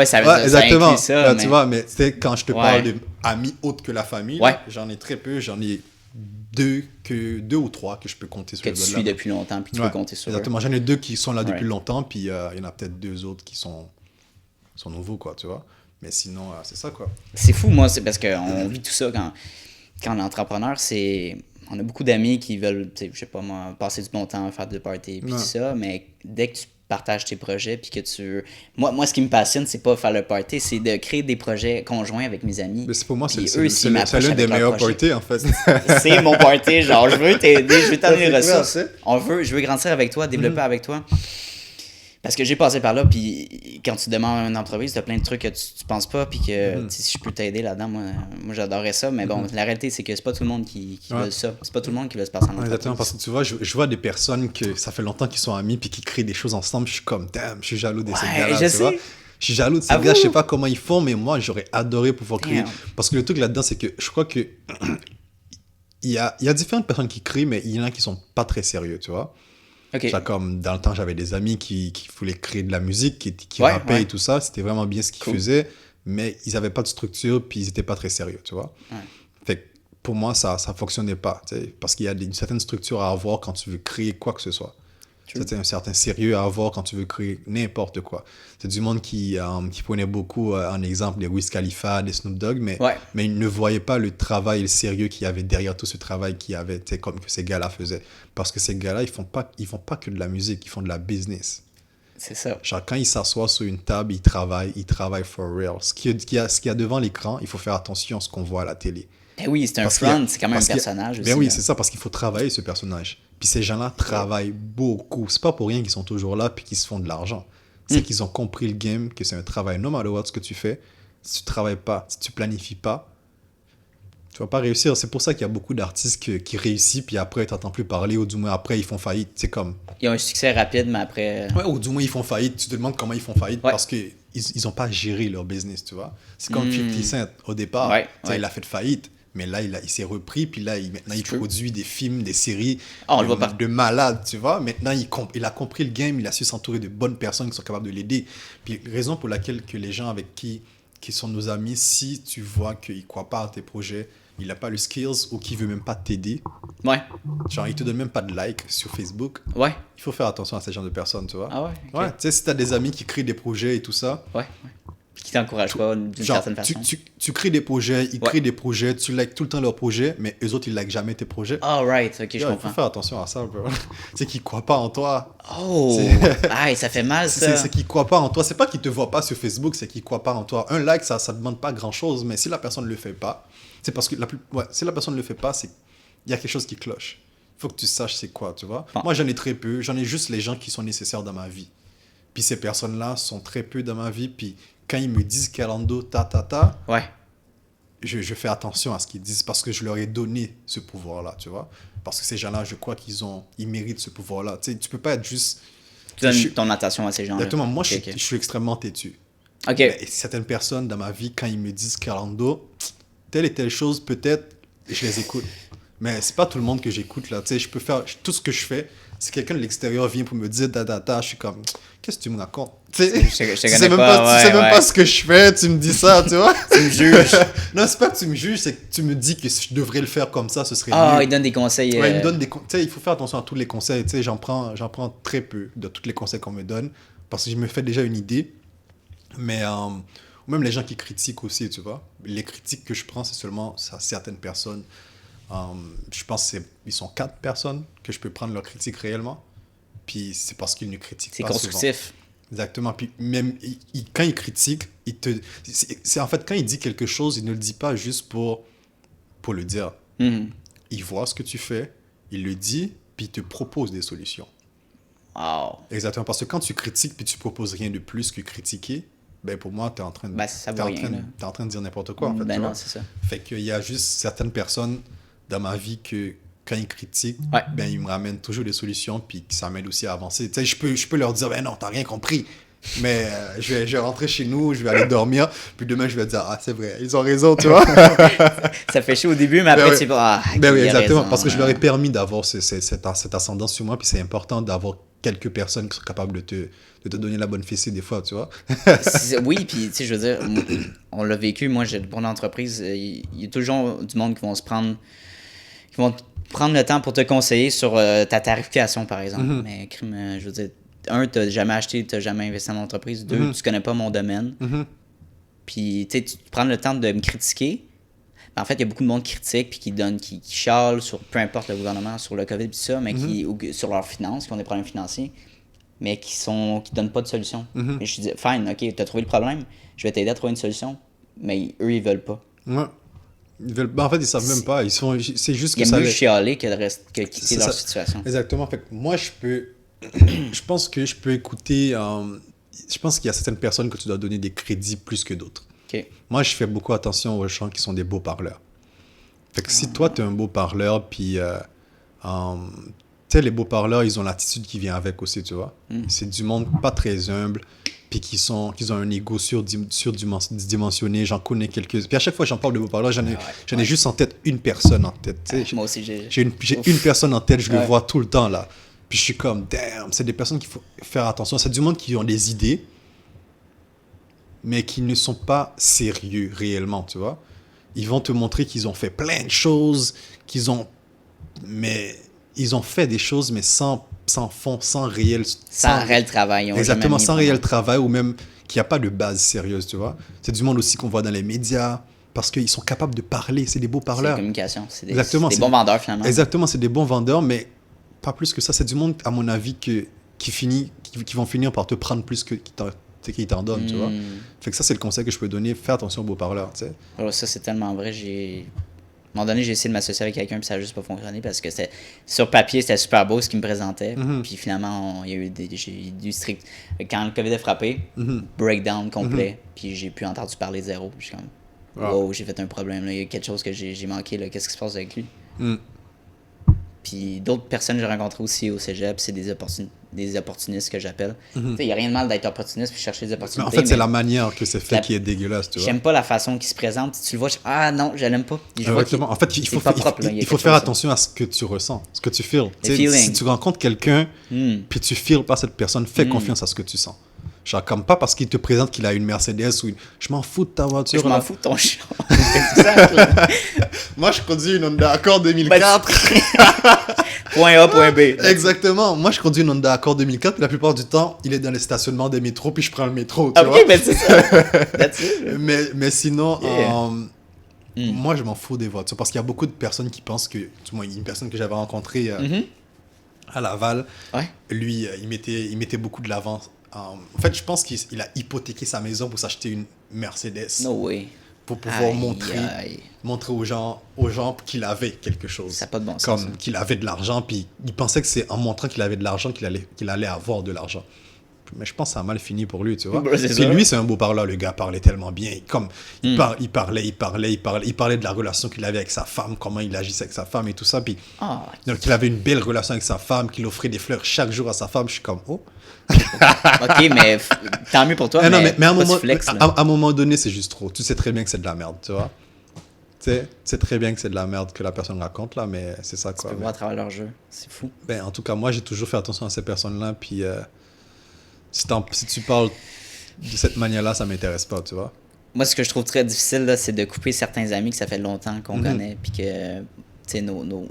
ça exactement. inclut ça. Tu vois, mais quand je te parle d'amis autres que la famille, j'en ai très peu. J'en ai deux ou trois que je peux compter sur les doigts. Que tu suis depuis longtemps, puis tu peux compter sur exactement. J'en ai 2 qui sont là depuis longtemps, puis il y en a peut-être 2 autres qui sont nouveaux, quoi, tu vois. Mais sinon, c'est ça, quoi. C'est fou, moi, c'est parce qu'on vit tout ça quand on est entrepreneur, on a beaucoup d'amis qui veulent, je sais pas moi, passer du bon temps, faire des parties, puis tout ça, mais dès que tu partages tes projets, puis que tu... Moi, ce qui me passionne, c'est pas faire le party, c'est de créer des projets conjoints avec mes amis. Mais pour moi, c'est l'un des meilleurs parties, en fait. C'est mon party, genre, je veux t'aider, je veux t'amener les ressources. Je veux grandir avec toi, développer avec toi. Parce que j'ai passé par là, puis quand tu demandes une entreprise, t'as plein de trucs que tu penses pas, puis que si je peux t'aider là-dedans, moi j'adorais ça. Mais bon, la réalité, c'est que c'est pas tout le monde qui veut ça. C'est pas tout le monde qui veut se passer en entreprise. Exactement, parce que tu vois, je vois des personnes que ça fait longtemps qu'ils sont amis, puis qui créent des choses ensemble. Je suis comme, damn, je suis jaloux de ces gars-là, tu vois. Je suis jaloux de ces gars, je sais pas comment ils font, mais moi, j'aurais adoré pouvoir créer. Parce que le truc là-dedans, c'est que je crois que il y a différentes personnes qui crient, mais il y en a qui sont pas très sérieux, tu vois. OK. Genre, comme dans le temps, j'avais des amis qui voulaient créer de la musique, qui rappaient et tout ça. C'était vraiment bien ce qu'ils faisaient, mais ils avaient pas de structure, puis ils étaient pas très sérieux, tu vois. Ouais. Fait que pour moi, ça fonctionnait pas, tu sais, parce qu'il y a une certaine structure à avoir quand tu veux créer quoi que ce soit. C'est un certain sérieux à avoir quand tu veux créer n'importe quoi. C'est du monde qui prenait beaucoup en exemple des Wiz Khalifa, des Snoop Dogg, mais ils ne voyaient pas le travail et le sérieux qu'il y avait derrière tout ce travail qu'il y avait, comme que ces gars-là faisaient. Parce que ces gars-là, ils font pas que de la musique, ils font de la business. C'est ça. Genre, quand ils s'assoient sur une table, ils travaillent for real. Ce qu'il y a devant l'écran, il faut faire attention à ce qu'on voit à la télé. Ben oui, c'est un front, c'est quand même un personnage aussi. Ben oui, c'est ça, parce qu'il faut travailler ce personnage. Puis ces gens-là travaillent beaucoup. C'est pas pour rien qu'ils sont toujours là puis qu'ils se font de l'argent. C'est qu'ils ont compris le game, que c'est un travail. No matter what ce que tu fais, si tu travailles pas, si tu planifies pas, tu vas pas réussir. C'est pour ça qu'il y a beaucoup d'artistes qui réussissent puis après, tu n'entends plus parler ou du moins après, ils font faillite. C'est comme... Ils ont un succès rapide, mais après... Ouais, ou du moins, ils font faillite. Tu te demandes comment ils font faillite parce qu'ils n'ont pas géré leur business, tu vois. C'est comme 50 Cent au départ. Il a fait de faillite. Mais là, il s'est repris, puis là, maintenant, il produit des films, des séries de malades, tu vois. Maintenant, il a compris le game, il a su s'entourer de bonnes personnes qui sont capables de l'aider. Puis, raison pour laquelle que les gens avec qui sont nos amis, si tu vois qu'ils ne croient pas à tes projets, il n'a pas le skills ou qu'il ne veut même pas t'aider, genre, il ne te donne même pas de like sur Facebook, il faut faire attention à ce genre de personnes, tu vois. Ah ouais? Okay. Ouais, tu sais, si tu as des amis qui créent des projets et tout ça... Qui t'encouragent pas d'une certaine façon. Tu crées des projets, ils créent des projets, tu likes tout le temps leurs projets, mais eux autres, ils likent jamais tes projets. Ah, right, ok, je comprends. Il faut faire attention à ça, bro. C'est qu'ils croient pas en toi. Oh, ça fait mal, ça. C'est qu'ils croient pas en toi. C'est pas qu'ils te voient pas sur Facebook, c'est qu'ils croient pas en toi. Un like, ça demande pas grand-chose, mais si la personne ne le fait pas, c'est parce que si la personne ne le fait pas, c'est il y a quelque chose qui cloche. Il faut que tu saches c'est quoi, tu vois. Moi, j'en ai très peu. J'en ai juste les gens qui sont nécessaires dans ma vie. Puis ces personnes-là sont très peu dans ma vie, puis quand ils me disent Calando, je fais attention à ce qu'ils disent parce que je leur ai donné ce pouvoir-là, tu vois. Parce que ces gens-là, je crois ils méritent ce pouvoir-là. Tu sais, tu peux pas être juste... Tu donnes ton attention à ces gens-là. Exactement. Moi, je suis extrêmement têtu. OK. Mais certaines personnes dans ma vie, quand ils me disent Calando, telle et telle chose, peut-être, je les écoute. Mais c'est pas tout le monde que j'écoute, là. Tu sais, je peux faire tout ce que je fais. Si quelqu'un de l'extérieur vient pour me dire je suis comme, qu'est-ce que tu me racontes? Tu sais même pas ce que je fais, tu me dis ça, tu vois? Tu me juges. Non, c'est pas que tu me juges, c'est que tu me dis que je devrais le faire comme ça, ce serait mieux. Ah, il donne des conseils. Ouais, il me donne tu sais, il faut faire attention à tous les conseils, tu sais, j'en prends très peu de tous les conseils qu'on me donne, parce que je me fais déjà une idée, mais même les gens qui critiquent aussi, tu vois, les critiques que je prends, c'est seulement à certaines personnes. Je pense qu'ils sont 4 personnes que je peux prendre leur critique réellement. Puis c'est parce qu'ils ne critiquent pas souvent. C'est constructif. Exactement. Puis même quand ils critiquent, c'est en fait quand il dit quelque chose, il ne le dit pas juste pour le dire. Mm-hmm. Il voit ce que tu fais, il le dit, puis il te propose des solutions. Wow. Exactement. Parce que quand tu critiques puis tu proposes rien de plus que critiquer, ben pour moi, t'es en train de dire n'importe quoi. En fait, ben non, c'est ça. Fait qu'il y a juste certaines personnes dans ma vie que quand ils critiquent, ben ils me ramènent toujours des solutions puis ça m'aide aussi à avancer. Tu sais, je peux leur dire ben non, t'as rien compris. Mais je vais rentrer chez nous, je vais aller dormir, puis demain je vais dire c'est vrai, ils ont raison, tu vois. Ça fait chaud au début, mais après tu vas oui, exactement, parce que je leur ai permis d'avoir cette ascendance sur moi, puis c'est important d'avoir quelques personnes qui sont capables de te donner la bonne fessée des fois, tu vois. Oui, puis tu sais, je veux dire, on l'a vécu, moi j'ai pour l'entreprise, il y a toujours du monde qui vont prendre le temps pour te conseiller sur ta tarification, par exemple. Mm-hmm. Mais je veux dire, 1, t'as jamais acheté, t'as jamais investi en entreprise. 2, mm-hmm. tu connais pas mon domaine. Mm-hmm. Puis, tu sais, tu prends le temps de me critiquer. En fait, il y a beaucoup de monde qui critique puis qui chiale sur peu importe le gouvernement, sur le COVID et tout ça, mais ou sur leurs finances, qui ont des problèmes financiers, mais qui donnent pas de solution. Mm-hmm. Et je dis, fine, OK, t'as trouvé le problème, je vais t'aider à trouver une solution, mais eux, ils veulent pas. Ouais. En fait, ils savent même pas. C'est juste que ça... Il y a mieux chialer que quitter leur situation. Exactement. Fait que moi, je pense que je peux écouter... je pense qu'il y a certaines personnes que tu dois donner des crédits plus que d'autres. Okay. Moi, je fais beaucoup attention aux gens qui sont des beaux parleurs. Fait que si toi, tu es un beau parleur, puis... tu sais, les beaux parleurs, ils ont l'attitude qui vient avec aussi, tu vois. C'est du monde pas très humble. puis qu'ils ont un ego surdimensionné. J'en connais quelques. Puis à chaque fois que j'en parle de beaux parleurs, j'en ai juste en tête une personne en tête. Moi aussi, j'ai une personne en tête, je le vois tout le temps là. Puis je suis comme, damn, c'est des personnes qu'il faut faire attention. C'est du monde qui ont des idées, mais qui ne sont pas sérieux réellement, tu vois. Ils vont te montrer qu'ils ont fait plein de choses, mais ils ont fait des choses, mais sans fond, sans réel travail. Exactement, sans réel travail, ou même qu'il n'y a pas de base sérieuse, tu vois. C'est du monde aussi qu'on voit dans les médias, parce qu'ils sont capables de parler, c'est des beaux parleurs. C'est communication, c'est des bons vendeurs finalement. Exactement, c'est des bons vendeurs, mais pas plus que ça. C'est du monde, à mon avis, qui vont finir par te prendre plus qu'ils t'en donnent, tu vois. Fait que ça, c'est le conseil que je peux donner, fais attention aux beaux parleurs, tu sais. Alors, ça, c'est tellement vrai, À un moment donné, j'ai essayé de m'associer avec quelqu'un, puis ça n'a juste pas fonctionné parce que sur papier, c'était super beau ce qu'il me présentait. Puis finalement, j'ai eu du strict. Quand le COVID a frappé, breakdown complet, puis j'ai plus entendu parler de zéro. Je suis comme, wow, j'ai fait un problème. Là. Il y a quelque chose que j'ai manqué. Là. Qu'est-ce qui se passe avec lui? Puis d'autres personnes que j'ai rencontrées aussi au cégep, c'est des opportunistes que j'appelle. Il n'y a rien de mal d'être opportuniste puis chercher des opportunités. Mais en fait, c'est la manière que c'est fait qui est dégueulasse, tu vois. J'aime pas la façon qu'il se présente. Tu le vois, non, je l'aime pas. Exactement. En fait, il faut faire attention à ce que tu ressens, ce que tu feels. Si tu rencontres quelqu'un, puis tu feels pas cette personne, fais confiance à ce que tu sens. Genre, comme pas parce qu'il te présente qu'il a une Mercedes ou je m'en fous de ta voiture. Je m'en fous de ton chien. Moi, je conduis une Honda Accord 2004. Point A, point B. Exactement. Moi, je conduis une Honda Accord 2004. La plupart du temps, il est dans les stationnements des métros, puis je prends le métro. Tu vois? Mais c'est ça. That's it. Mais sinon, moi, je m'en fous des voitures. Parce qu'il y a beaucoup de personnes qui pensent que... Du moins, une personne que j'avais rencontrée à Laval, lui, il mettait beaucoup de l'avant. En fait, je pense qu'il a hypothéqué sa maison pour s'acheter une Mercedes. No way. Pour pouvoir montrer aux gens qu'il avait quelque chose. Ça n'a pas de bon sens. Comme qu'il avait de l'argent, puis il pensait que c'est en montrant qu'il avait de l'argent qu'il allait avoir de l'argent. Mais je pense que ça a mal fini pour lui, tu vois. Puis lui, c'est un beau parleur, le gars parlait tellement bien. Il parlait de la relation qu'il avait avec sa femme, comment il agissait avec sa femme et tout ça. Puis donc, il avait une belle relation avec sa femme, qu'il offrait des fleurs chaque jour à sa femme. Je suis comme, oh. Ok, mais tant mieux pour toi. Mais à un moment donné, c'est juste trop. Tu sais très bien que c'est de la merde, tu vois. Tu sais très bien que c'est de la merde que la personne raconte, là, mais c'est ça, quoi. Tu peux voir à travers leur jeu. C'est fou. En tout cas, moi, j'ai toujours fait attention à ces personnes-là, puis si tu parles de cette manière-là, ça m'intéresse pas, tu vois. Moi, ce que je trouve très difficile, là, c'est de couper certains amis que ça fait longtemps qu'on connaît, puis que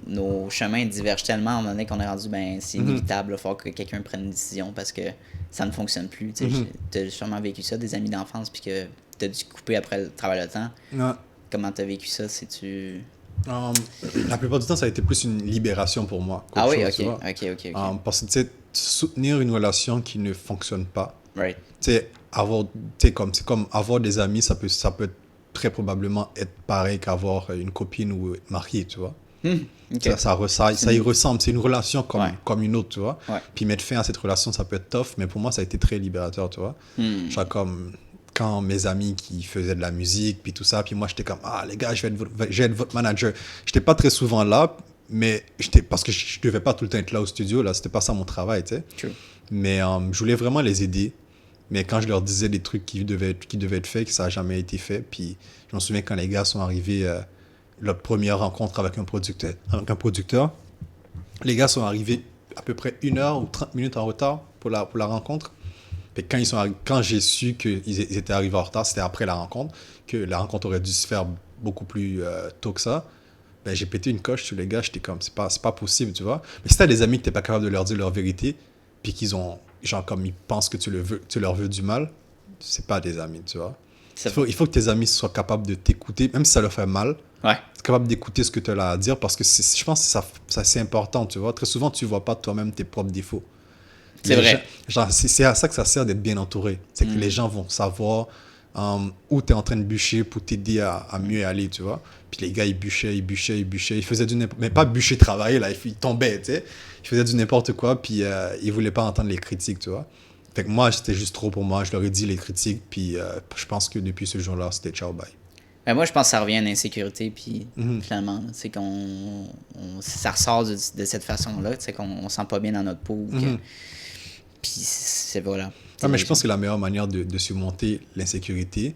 nos chemins divergent tellement à un moment donné qu'on est rendu, c'est inévitable, il faut que quelqu'un prenne une décision parce que ça ne fonctionne plus. Tu as sûrement vécu ça, des amis d'enfance, puis que tu as dû couper après le travail de temps. Comment tu as vécu ça? La plupart du temps, ça a été plus une libération pour moi. Ah oui, chose, ok. Parce que soutenir une relation qui ne fonctionne pas, right. C'est comme avoir des amis, ça peut très probablement être pareil qu'avoir une copine ou être marié, tu vois. Okay. Ça y ressemble, c'est une relation comme une autre, tu vois. Puis mettre fin à cette relation, ça peut être tough, mais pour moi, ça a été très libérateur, tu vois. Genre comme quand mes amis qui faisaient de la musique, puis tout ça, puis moi, j'étais comme, les gars, je vais être votre manager. J'étais pas très souvent là, mais parce que je devais pas tout le temps être là au studio, là, c'était pas ça mon travail, tu sais. True. Mais je voulais vraiment les aider. Mais quand je leur disais des trucs qui devaient être faits, que ça n'a jamais été fait, puis je me souviens quand les gars sont arrivés, leur première rencontre avec un producteur, les gars sont arrivés à peu près 1 heure ou 30 minutes en retard pour la rencontre. Et quand j'ai su qu'ils étaient arrivés en retard, c'était après la rencontre, que la rencontre aurait dû se faire beaucoup plus tôt que ça, j'ai pété une coche sur les gars, j'étais comme, c'est pas possible, tu vois. Mais si t'as des amis que t'es pas capable de leur dire leur vérité, puis qu'ils ont, comme ils pensent que tu leur veux du mal, c'est pas des amis, tu vois. Il faut que tes amis soient capables de t'écouter, même si ça leur fait mal. C'est capable d'écouter ce que tu as à dire, parce que je pense que c'est important, tu vois. Très souvent, tu vois pas toi-même tes propres défauts. C'est vrai. C'est à ça que ça sert d'être bien entouré. C'est que les gens vont savoir où tu es en train de bûcher pour t'aider à mieux aller, tu vois. Puis les gars, ils bûchaient. Ils faisaient mais pas bûcher, travailler, là. Ils tombaient, tu sais. Ils faisaient du n'importe quoi, puis ils voulaient pas entendre les critiques, tu vois. Fait que moi, c'était juste trop pour moi. Je leur ai dit les critiques, puis je pense que depuis ce jour-là, c'était ciao, bye. Moi, je pense que ça revient à l'insécurité, puis finalement, c'est ça ressort de cette façon-là, tu sais, qu'on sent pas bien dans notre peau. Puis Puis voilà. Mais je pense que la meilleure manière de surmonter l'insécurité,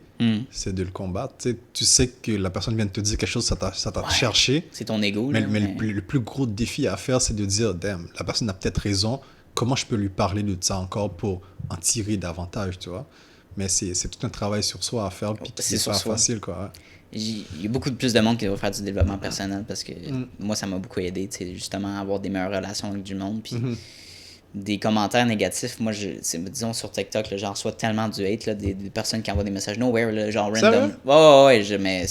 c'est de le combattre. Tu sais que la personne vient de te dire quelque chose, ça t'a cherché. C'est ton ego. Mais le plus gros défi à faire, c'est de dire, damn, la personne a peut-être raison. Comment je peux lui parler de ça encore pour en tirer davantage, tu vois? Mais c'est tout un travail sur soi à faire, puis c'est pas facile, quoi. Il y a beaucoup plus de monde qui doit faire du développement personnel parce que moi, ça m'a beaucoup aidé, justement, à avoir des meilleures relations avec du monde. Puis des commentaires négatifs, moi, disons sur TikTok, là, j'en reçois tellement du hate, là, des personnes qui envoient des messages nowhere, là, genre random. Ouais, mais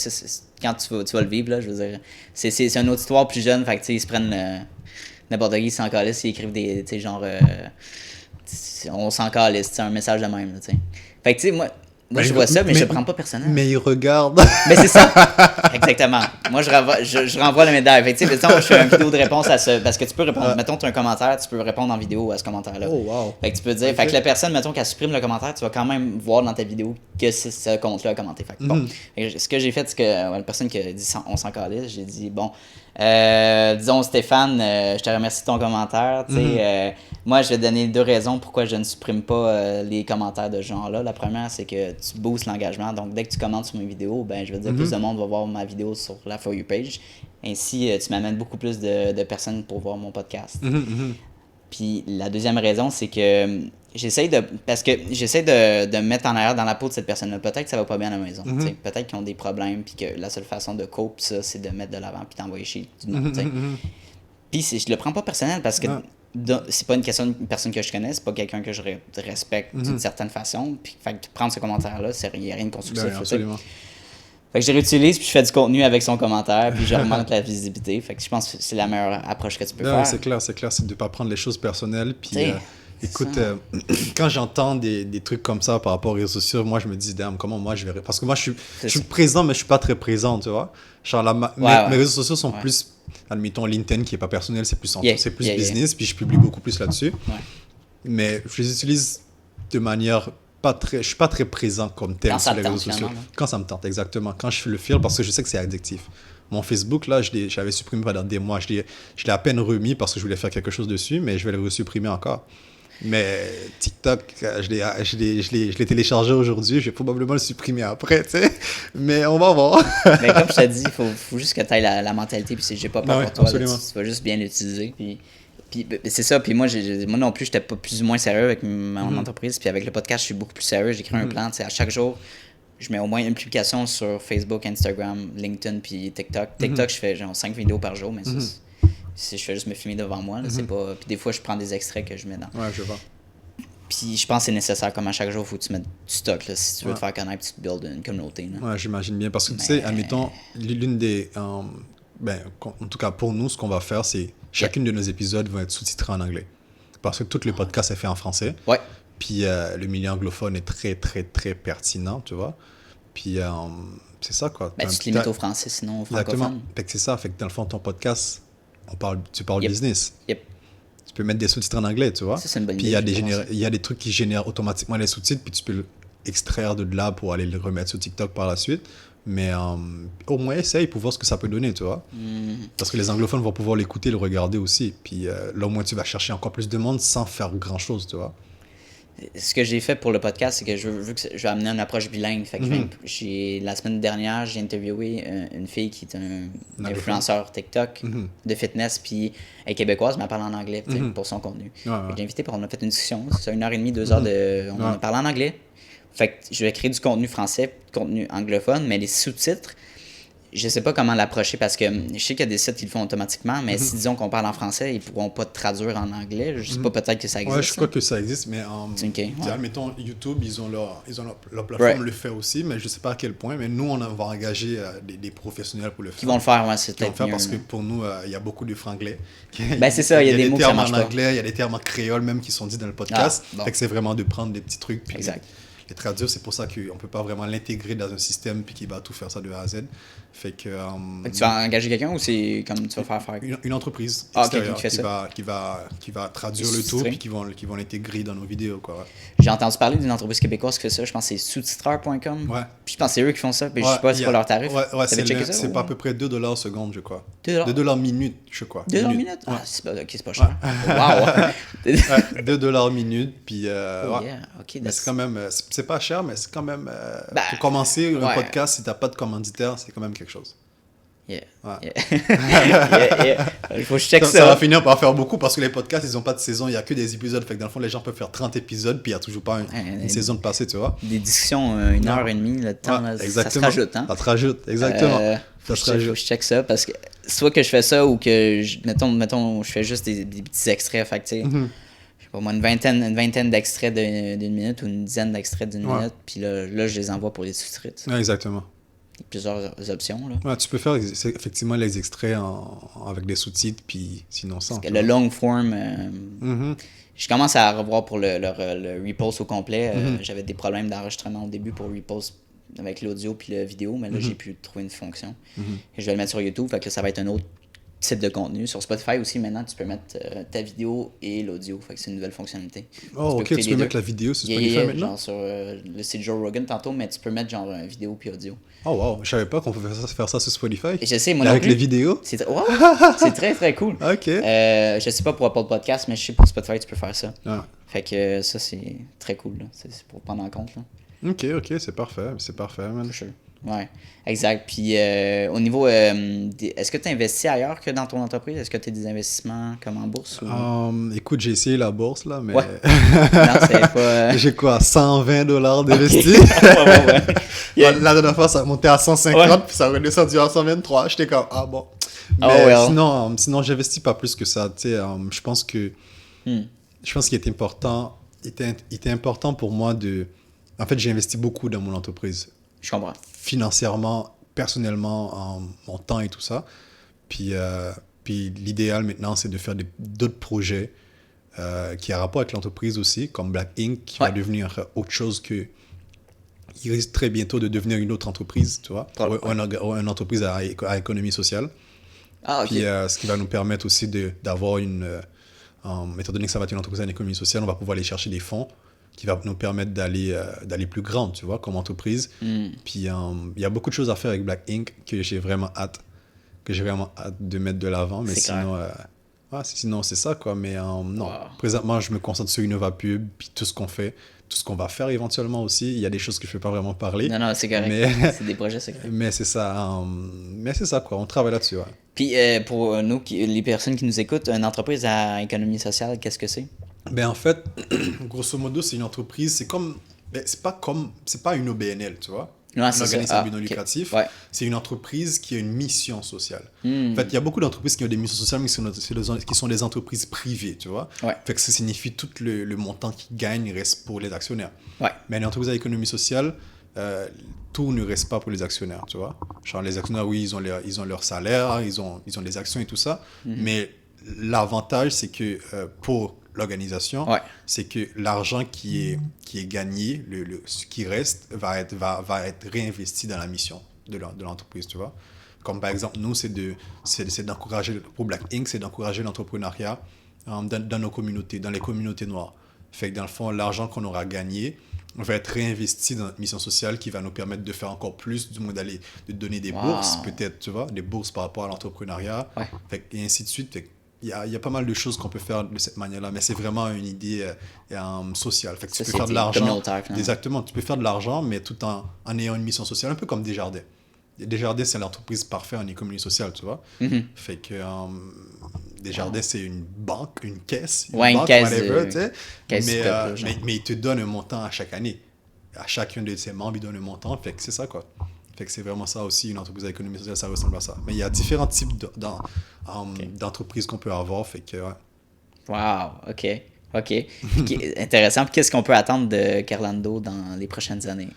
quand tu vas le vivre, là, je veux dire, c'est une autre histoire plus jeune, fait que ils se prennent n'importe qui, ils s'en calissent, ils écrivent des, tu sais, genre, on s'en calisse, c'est un message de même, tu sais. Fait que, tu sais, moi je vois ça, mais je le prends pas personnel. Mais ils regardent. Mais c'est ça. Exactement. Moi, je renvoie la médaille. Fait que, tu sais, je fais une vidéo de réponse à ça. Parce que tu peux répondre. Mettons, tu as un commentaire, tu peux répondre en vidéo à ce commentaire-là. Oh, wow. Fait que tu peux dire. Fait que la personne, mettons, qu'elle supprime le commentaire, tu vas quand même voir dans ta vidéo que c'est ce compte-là a commenté. Fait que, bon. Ce que j'ai fait, c'est que la personne qui a dit on s'en calisse, j'ai dit, bon, disons, Stéphane, je te remercie de ton commentaire. Tu sais, moi, je vais te donner 2 raisons pourquoi je ne supprime pas les commentaires de ce genre-là. La première, c'est que tu boostes l'engagement. Donc, dès que tu commentes sur mes vidéos, ben, je veux dire, plus de monde va voir ma vidéo sur la For You page. Ainsi, tu m'amènes beaucoup plus de personnes pour voir mon podcast. Puis, la deuxième raison, c'est que j'essaie de me mettre en arrière dans la peau de cette personne-là. Peut-être que ça va pas bien à la maison. Peut-être qu'ils ont des problèmes, puis que la seule façon de cope ça, c'est de mettre de l'avant, puis t'envoyer chez du monde. Puis, je le prends pas personnel parce que c'est pas une personne que je connais, c'est pas quelqu'un que je respecte d'une certaine façon. Puis, fait que prendre ce commentaire-là, il n'y a rien de constructif. Absolument. Fait que je réutilise, puis je fais du contenu avec son commentaire, puis je remonte la visibilité. Fait que je pense que c'est la meilleure approche que tu peux faire. C'est clair, c'est de ne pas prendre les choses personnelles. Puis, écoute, quand j'entends des trucs comme ça par rapport aux réseaux sociaux, moi, je me dis, damn, comment moi je verrais. Parce que moi, je suis présent, mais je suis pas très présent, tu vois. Genre, mes réseaux sociaux sont plus, admettons, LinkedIn, qui est pas personnel, c'est plus, business, puis je publie beaucoup plus là-dessus. Mais je les utilise de manière je suis pas très présent comme tel sur les réseaux sociaux. Quand ça me tente, exactement. Quand je fais le feel, parce que je sais que c'est addictif. Mon Facebook, là, j'avais supprimé pendant des mois. Je l'ai à peine remis parce que je voulais faire quelque chose dessus, mais je vais le resupprimer encore. Mais TikTok, je l'ai téléchargé aujourd'hui. Je vais probablement le supprimer après, tu sais. Mais on va voir. Mais comme je t'ai dit, il faut juste que tu aies la mentalité. Puis j'ai pas peur pour toi. Là, tu vas juste bien l'utiliser. Puis c'est ça, puis moi non plus, j'étais pas plus ou moins sérieux avec mon entreprise, puis avec le podcast, je suis beaucoup plus sérieux, j'écris un plan, tu sais, à chaque jour, je mets au moins une publication sur Facebook, Instagram, LinkedIn, puis TikTok. TikTok, je fais genre 5 vidéos par jour, mais ça, je fais juste me filmer devant moi, là, c'est pas... Puis des fois, je prends des extraits que je mets dans... Ouais, je vois. Puis je pense que c'est nécessaire, comme à chaque jour, il faut que tu mettes du stock, là, si tu veux te faire connaître, tu te builds une communauté, là. Ouais, j'imagine bien, parce que tu sais, admettons, l'une des... en tout cas, pour nous, ce qu'on va faire, c'est chacune de nos épisodes vont être sous-titrés en anglais. Parce que tout le podcast est fait en français. Ouais. Puis le milieu anglophone est très, très, très pertinent, tu vois. Puis c'est ça, quoi. Tu te limites au français, sinon au francophone. Exactement. Fait que c'est ça. Fait que dans le fond, ton podcast, tu parles business. Yep. Tu peux mettre des sous-titres en anglais, tu vois. Ça, c'est une bonne idée. Puis il y a des trucs qui génèrent automatiquement les sous-titres, puis tu peux l'extraire de là pour aller le remettre sur TikTok par la suite. Mais au moins, essaye pour voir ce que ça peut donner, tu vois. Parce que les anglophones vont pouvoir l'écouter, le regarder aussi. Puis là, au moins, tu vas chercher encore plus de monde sans faire grand-chose, tu vois. Ce que j'ai fait pour le podcast, c'est que je vais amener une approche bilingue. Fait que la semaine dernière, j'ai interviewé une fille qui est un influenceur TikTok de fitness, puis elle est québécoise, mais elle parle en anglais pour son contenu. J'ai invité, on a fait une discussion, c'est 1h30, 2 heures on a parlé en anglais. Fait que je vais créer du contenu français, du contenu anglophone, mais les sous-titres, je sais pas comment l'approcher parce que je sais qu'il y a des sites qui le font automatiquement, mais si disons qu'on parle en français, ils pourront pas traduire en anglais. Je sais pas, peut-être que ça existe. Ouais, je crois que ça existe, mais mettons YouTube, ils ont leur plateforme le fait aussi, mais je sais pas à quel point. Mais nous, on va engager des professionnels pour le faire. Qui vont le faire, c'est peut-être mieux. Parce que pour nous, il y a beaucoup de franglais. Ben c'est ça, il y a des mots qui marchent pas. Il y a des termes en anglais, il y a des termes en créole même qui sont dits dans le podcast. Fait que c'est vraiment de prendre des petits trucs. Exact. Et traduire, c'est pour ça qu'on ne peut pas vraiment l'intégrer dans un système puis qu'il va tout faire ça de A à Z. Fait que tu vas engager quelqu'un ou c'est comme tu vas faire une entreprise extérieure qui va traduire le tout puis qui vont l'intégrer dans nos vidéos, quoi. Ouais. J'ai entendu parler d'une entreprise québécoise qui fait ça. Je pense que c'est sous-titreur.com. Ouais. Puis je pense que c'est eux qui font ça. Puis je sais pas c'est quoi leur tarif. Ouais, c'est pas à peu près $2 seconde, je crois. $2 minute, je crois. $2 minute? Ouais. Ah, c'est pas cher. Wow! $2 minute, puis... yeah. Okay, mais c'est quand même... c'est pas cher, mais c'est quand même... pour commencer un podcast, si t'as pas de commanditaire, c'est quand même quelque chose. Yeah. Ouais. Yeah. Il faut que je check ça. Ça va finir par faire beaucoup parce que les podcasts, ils ont pas de saison, il y a que des épisodes. Fait que dans le fond, les gens peuvent faire 30 épisodes, puis il y a toujours pas une saison de passé, tu vois. Des discussions, 1h30, le temps, là, ça se rajoute, hein. Ça se rajoute, exactement. Faut que je check ça parce que soit que je fais ça ou que, mettons, je fais juste des petits extraits, fait que tu sais. Je sais pas moi, une vingtaine d'extraits d'une minute ou une dizaine d'extraits d'une minute, puis là, je les envoie pour les sous-titres. Ouais, exactement. Il y a plusieurs options, là. Ouais, tu peux faire effectivement les extraits avec des sous-titres, puis sinon sans. Parce que le long form, je commence à revoir pour le repost au complet. J'avais des problèmes d'enregistrement au début pour repost avec l'audio puis la vidéo, mais là, j'ai pu trouver une fonction. Et je vais le mettre sur YouTube, fait que là, ça va être un autre type de contenu. Sur Spotify aussi, maintenant, tu peux mettre ta vidéo et l'audio. Fait que c'est une nouvelle fonctionnalité. Oh, ok, tu peux mettre la vidéo sur Spotify maintenant? Genre sur le site Joe Rogan tantôt, mais tu peux mettre genre vidéo puis audio. Oh wow, je savais pas qu'on pouvait faire ça sur Spotify. Et je sais, moi avec les vidéos? C'est très très cool. Ok. Je sais pas pour Apple Podcast, mais je sais pour Spotify, tu peux faire ça. Ah. Fait que ça, c'est très cool. Là. C'est pour prendre en compte. Là. Ok, c'est parfait, man. Sure. Ouais, exact. Puis au niveau, est-ce que tu investis ailleurs que dans ton entreprise? Est-ce que tu as des investissements comme en bourse? Ou... écoute, j'ai essayé la bourse, là, mais... Ouais. Non, c'est pas... J'ai quoi, $120 d'investi? Ouais. Yeah. La dernière fois, ça a monté à 150, puis ça a redescendu à 123. J'étais comme, ah bon. Mais sinon, j'investis pas plus que ça. Tu sais, je pense qu'il était important pour moi de... En fait, j'ai investi beaucoup dans mon entreprise. Je comprends. Financièrement, personnellement, mon temps et tout ça. Puis l'idéal maintenant, c'est de faire d'autres projets qui ont rapport avec l'entreprise aussi, comme Black Ink, qui va devenir autre chose que... Il risque très bientôt de devenir une autre entreprise, tu vois, ou une entreprise à économie sociale. Ah, ok. Puis ce qui va nous permettre aussi d'avoir une... étant donné que ça va être une entreprise à économie sociale, on va pouvoir aller chercher des fonds qui va nous permettre d'aller plus grand, tu vois, comme entreprise. Puis il y a beaucoup de choses à faire avec Black Ink que j'ai vraiment hâte de mettre de l'avant. Mais sinon, c'est ça, quoi. Mais non, présentement, je me concentre sur InnovaPub, puis tout ce qu'on fait, tout ce qu'on va faire éventuellement aussi. Il y a des choses que je ne peux pas vraiment parler. Non, c'est correct. C'est des projets secrets. Mais c'est ça, quoi. On travaille là-dessus, ouais. Puis pour nous, les personnes qui nous écoutent, une entreprise à économie sociale, qu'est-ce que c'est? Ben en fait, grosso modo, c'est une entreprise, c'est pas une OBNL, tu vois, un organisme à but non lucratif. Ouais. C'est une entreprise qui a une mission sociale. En fait, il y a beaucoup d'entreprises qui ont des missions sociales, mais qui sont des entreprises privées, tu vois. Ouais. Fait que ça signifie tout le montant qu'ils gagnent reste pour les actionnaires. Ouais. Mais une entreprise à économie sociale, tout ne reste pas pour les actionnaires, tu vois. Genre les actionnaires, oui, ils ont leur salaire, ils ont des actions et tout ça, mais l'avantage, c'est que pour l'organisation, c'est que l'argent qui est gagné, ce qui reste, va être réinvesti dans la mission de l'entreprise, tu vois. Comme par exemple, nous, c'est d'encourager, pour Black Ink, c'est d'encourager l'entrepreneuriat dans nos communautés, dans les communautés noires. Fait que dans le fond, l'argent qu'on aura gagné va être réinvesti dans notre mission sociale qui va nous permettre de faire encore plus, du moins de donner des bourses, peut-être, tu vois, des bourses par rapport à l'entrepreneuriat, et ainsi de suite. Fait il y a pas mal de choses qu'on peut faire de cette manière-là, mais c'est vraiment une idée sociale. Fait que tu peux faire de l'argent. Exactement, tu peux faire de l'argent, mais tout en ayant une mission sociale, un peu comme Desjardins. Desjardins, c'est l'entreprise parfaite en économie sociale, tu vois. Fait que Desjardins, c'est une banque, une caisse, une caisse, whatever, tu sais. Mais il te donne un montant à chaque année. À chacun de ses membres, il donne un montant. Fait que c'est ça, quoi. Fait que c'est vraiment ça aussi, une entreprise à économie sociale, ça ressemble à ça. Mais il y a différents types d'entreprises qu'on peut avoir, fait que, ouais. Wow, OK. Intéressant. Puis qu'est-ce qu'on peut attendre de Carlando dans les prochaines années?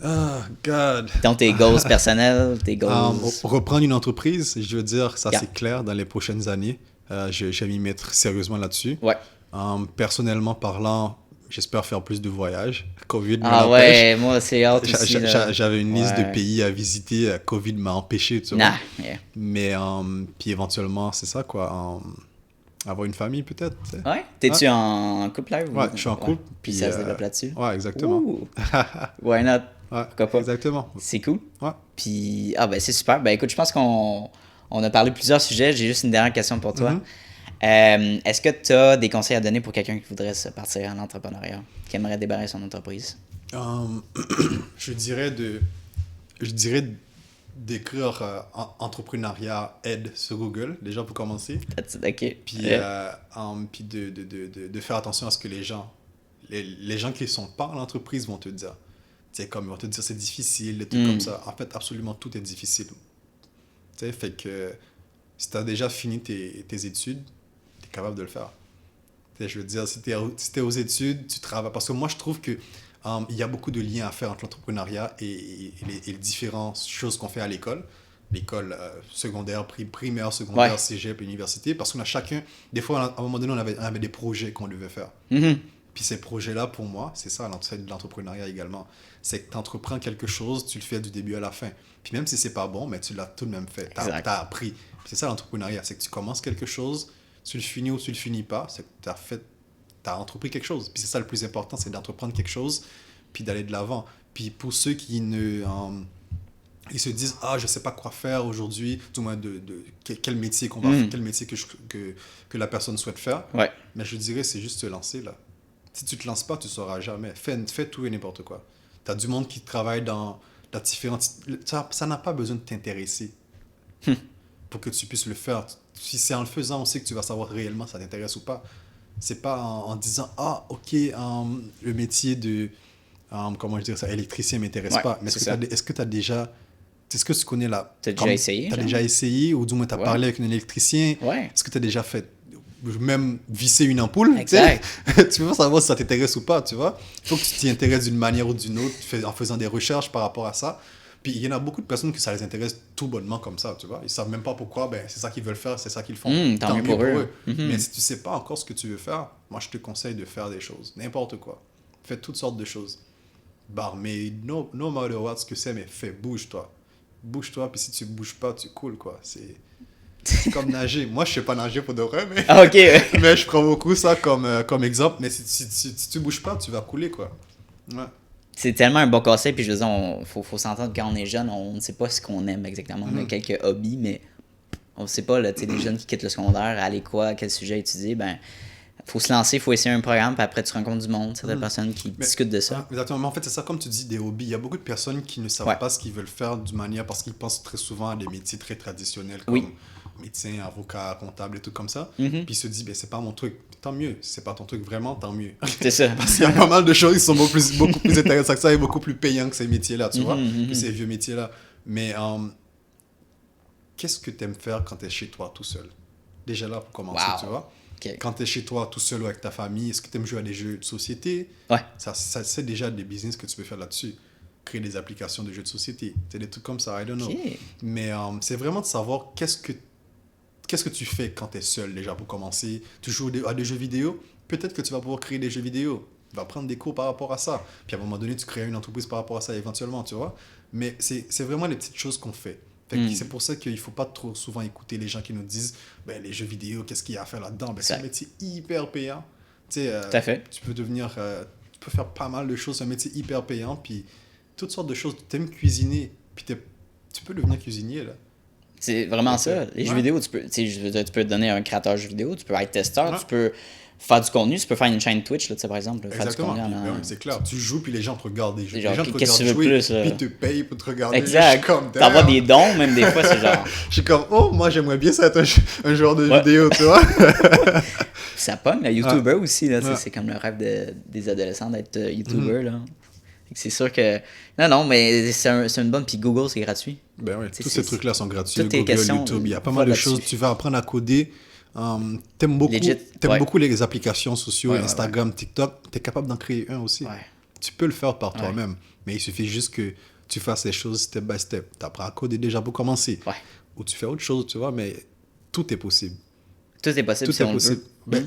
Oh, God. Donc, tes goals personnels, tes goals... reprendre une entreprise, je veux dire, ça c'est clair, dans les prochaines années. Je vais m'y mettre sérieusement là-dessus. Ouais. Personnellement parlant, j'espère faire plus de voyages. COVID me l'empêche. Ouais, moi, c'est hâte aussi. J'avais une liste de pays à visiter. COVID m'a empêché, tu vois. Yeah. Mais, puis éventuellement, c'est ça, quoi. Avoir une famille, peut-être. T'sais. Ouais. T'es-tu en couple, là? Ouais, je suis en couple. Puis ça se développe là-dessus? Ouais, exactement. Why not? Ouais, pourquoi pas? Exactement. C'est cool. Ouais. Puis, c'est super. Écoute, je pense qu'on a parlé de plusieurs sujets. J'ai juste une dernière question pour toi. Est-ce que tu as des conseils à donner pour quelqu'un qui voudrait se partir en entrepreneuriat, qui aimerait débarrer son entreprise? Je dirais d'écrire entrepreneuriat aide sur Google, déjà pour commencer. OK. Puis, puis de faire attention à ce que les gens qui ne sont pas en entreprise vont te dire. Tu sais, comme ils vont te dire c'est difficile, des trucs comme ça. En fait, absolument tout est difficile. Tu sais, fait que si tu as déjà fini tes études, tu es capable de le faire. Tu sais, je veux dire, si tu es aux études, tu travailles. Parce que moi, je trouve que il y a beaucoup de liens à faire entre l'entrepreneuriat et les différentes choses qu'on fait à l'école. L'école secondaire, primaire, secondaire, cégep, université. Parce qu'on a chacun... Des fois, à un moment donné, on avait des projets qu'on devait faire. Puis ces projets-là, pour moi, c'est ça, c'est de l'entrepreneuriat également. C'est que tu entreprends quelque chose, tu le fais du début à la fin. Puis même si c'est pas bon, mais tu l'as tout de même fait. Tu as appris. Puis c'est ça l'entrepreneuriat. C'est que tu commences quelque chose, tu le finis ou tu le finis pas. C'est que tu as entrepris quelque chose. Puis c'est ça le plus important, c'est d'entreprendre quelque chose, puis d'aller de l'avant. Puis pour ceux qui ils se disent je sais pas quoi faire aujourd'hui, du moins quel métier qu'on va faire, quel métier que la personne souhaite faire. Mais je dirais c'est juste se lancer là. Si tu te lances pas, tu sauras jamais. Fais tout et n'importe quoi. Tu as du monde qui travaille dans différentes... Ça n'a pas besoin de t'intéresser pour que tu puisses le faire. Si c'est en le faisant aussi que tu vas savoir réellement si ça t'intéresse ou pas. C'est pas en disant ok, le métier de comment je dirais ça, électricien m'intéresse pas. Mais est-ce que tu as déjà... Est-ce que tu connais la... Tu as déjà essayé? Tu as déjà essayé, ou du moins tu as parlé avec un électricien. Est-ce que tu as déjà fait même visser une ampoule? Exact. Tu veux savoir si ça t'intéresse ou pas, tu vois. Il faut que tu t'y intéresses d'une manière ou d'une autre, en faisant des recherches par rapport à ça. Puis il y en a beaucoup de personnes que ça les intéresse tout bonnement comme ça, tu vois. Ils savent même pas pourquoi, c'est ça qu'ils veulent faire, c'est ça qu'ils font. Tant mieux pour eux. Mais si tu sais pas encore ce que tu veux faire, moi je te conseille de faire des choses, n'importe quoi. Fais toutes sortes de choses. Mais no matter what, ce que c'est, mais bouge-toi. Bouge-toi, puis si tu bouges pas, tu coules, quoi. C'est comme nager. Moi, je sais pas nager pour de vrai, mais... mais je prends beaucoup ça comme exemple. Mais si tu bouges pas, tu vas couler, quoi. Ouais. C'est tellement un bon conseil, puis je veux dire, faut s'entendre quand on est jeune, on ne sait pas ce qu'on aime exactement. On a quelques hobbies, mais on ne sait pas, là, tu sais, les jeunes qui quittent le secondaire, aller quoi, quel sujet étudier, faut se lancer, faut essayer un programme, puis après tu rencontres du monde, certaines personnes qui discutent de ça. Exactement, mais en fait c'est ça, comme tu dis, des hobbies. Il y a beaucoup de personnes qui ne savent pas ce qu'ils veulent faire d'une manière, parce qu'ils pensent très souvent à des métiers très traditionnels, comme médecin, avocat, comptable et tout comme ça. Puis ils se disent, c'est pas mon truc. Tant mieux, si c'est pas ton truc vraiment, tant mieux. C'est ça. Parce qu'il y a pas mal de choses qui sont beaucoup plus intéressantes que ça et beaucoup plus payants que ces métiers-là, tu vois, que ces vieux métiers-là. Mais qu'est-ce que tu aimes faire quand tu es chez toi tout seul? Déjà là, pour commencer, tu vois. Quand tu es chez toi tout seul ou avec ta famille, est-ce que tu aimes jouer à des jeux de société? Ça c'est déjà des business que tu peux faire là-dessus. Créer des applications de jeux de société. C'est des trucs comme ça, I don't know. Mais c'est vraiment de savoir qu'est-ce que tu fais quand tu es seul, déjà, pour commencer. Tu joues à des jeux vidéo, peut-être que tu vas pouvoir créer des jeux vidéo. Tu vas prendre des cours par rapport à ça. Puis à un moment donné, tu crées une entreprise par rapport à ça éventuellement, tu vois. Mais c'est vraiment les petites choses qu'on fait. C'est pour ça qu'il ne faut pas trop souvent écouter les gens qui nous disent les jeux vidéo, qu'est-ce qu'il y a à faire là-dedans? C'est un métier hyper payant. Tout à fait. Tu peux faire pas mal de choses, c'est un métier hyper payant, puis toutes sortes de choses. Tu aimes cuisiner, puis tu peux devenir cuisinier, là. C'est vraiment ça. Les jeux vidéo, tu peux te donner un créateur de jeux vidéo, tu peux être testeur, tu peux faire du contenu, tu peux faire une chaîne Twitch, là, par exemple. Exactement. Faire du contenu c'est clair. Tu joues, puis les gens te regardent des jeux. Genre, les gens te qu'est-ce que tu veux jouer, plus, puis ils te payent pour te regarder. Exact. T'envoies des dons, même des fois, c'est genre... Je suis comme, moi, j'aimerais bien ça être un joueur de vidéo, tu vois. Ça pogne, le YouTuber aussi, là, c'est comme le rêve des adolescents d'être YouTuber, là. C'est sûr que... Non, mais c'est une bonne... Puis Google, c'est gratuit. Ben oui, tous ces trucs-là sont gratuits. Google, YouTube, il y a pas mal de choses. Tu vas apprendre à coder. T'aimes beaucoup les applications sociales, Instagram, TikTok. T'es capable d'en créer un aussi. Tu peux le faire par toi-même. Mais il suffit juste que tu fasses les choses step by step. T'apprends à coder déjà pour commencer. Ou tu fais autre chose, tu vois. Mais tout est possible. Tout est possible si on le veut.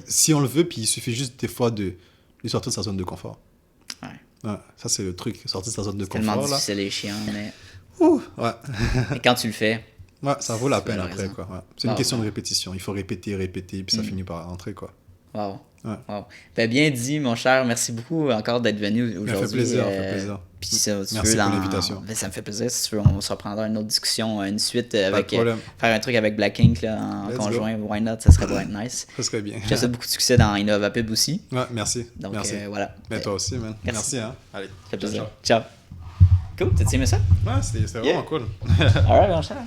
Si on le veut, puis il suffit juste des fois de Lui sortir de sa zone de confort. Ouais, ça, c'est le truc. Sortir de sa zone de confort. C'est tellement là. difficile et chiant, mais... Ouais. Mais quand tu le fais... Ouais, ça vaut la peine après, quoi. Ouais. C'est une question de répétition. Il faut répéter, puis ça finit par rentrer, quoi. Wow. Ben, bien dit, mon cher. Merci beaucoup encore d'être venu aujourd'hui. Ça fait plaisir. Puis ça, merci pour l'invitation. Ben, ça me fait plaisir. Si tu veux, on se reprendra une autre discussion, une suite avec faire un truc avec Black Ink là, en conjoint. Why not? Ça serait vraiment nice. Ça serait bien. Je te souhaite beaucoup de succès dans Innovapub aussi. Ouais, merci. Donc merci. Voilà. Mais toi aussi, man. Merci hein. Allez. Ça fait plaisir. Ciao. Cool. T'as aimé ça? Ouais, c'était vraiment cool. Alright, mon cher.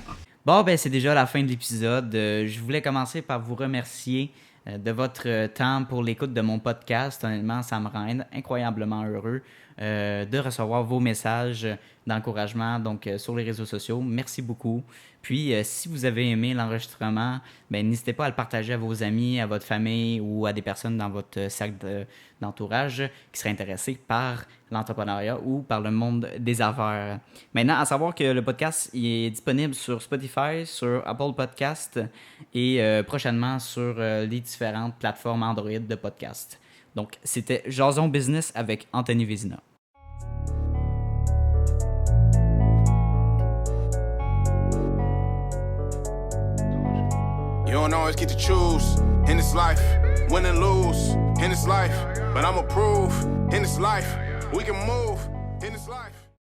Bon, ben c'est déjà la fin de l'épisode. Je voulais commencer par vous remercier de votre temps pour l'écoute de mon podcast. Honnêtement, ça me rend incroyablement heureux de recevoir vos messages d'encouragement donc sur les réseaux sociaux. Merci beaucoup. Puis, si vous avez aimé l'enregistrement, ben, n'hésitez pas à le partager à vos amis, à votre famille ou à des personnes dans votre cercle d'entourage qui seraient intéressés par l'entrepreneuriat ou par le monde des affaires. Maintenant, à savoir que le podcast il est disponible sur Spotify, sur Apple Podcast et prochainement sur les différentes plateformes Android de podcast. Donc, c'était Jason Business avec Anthony Vézina. You don't always get to choose in this life, win and lose in this life, but I'ma prove in this life we can move.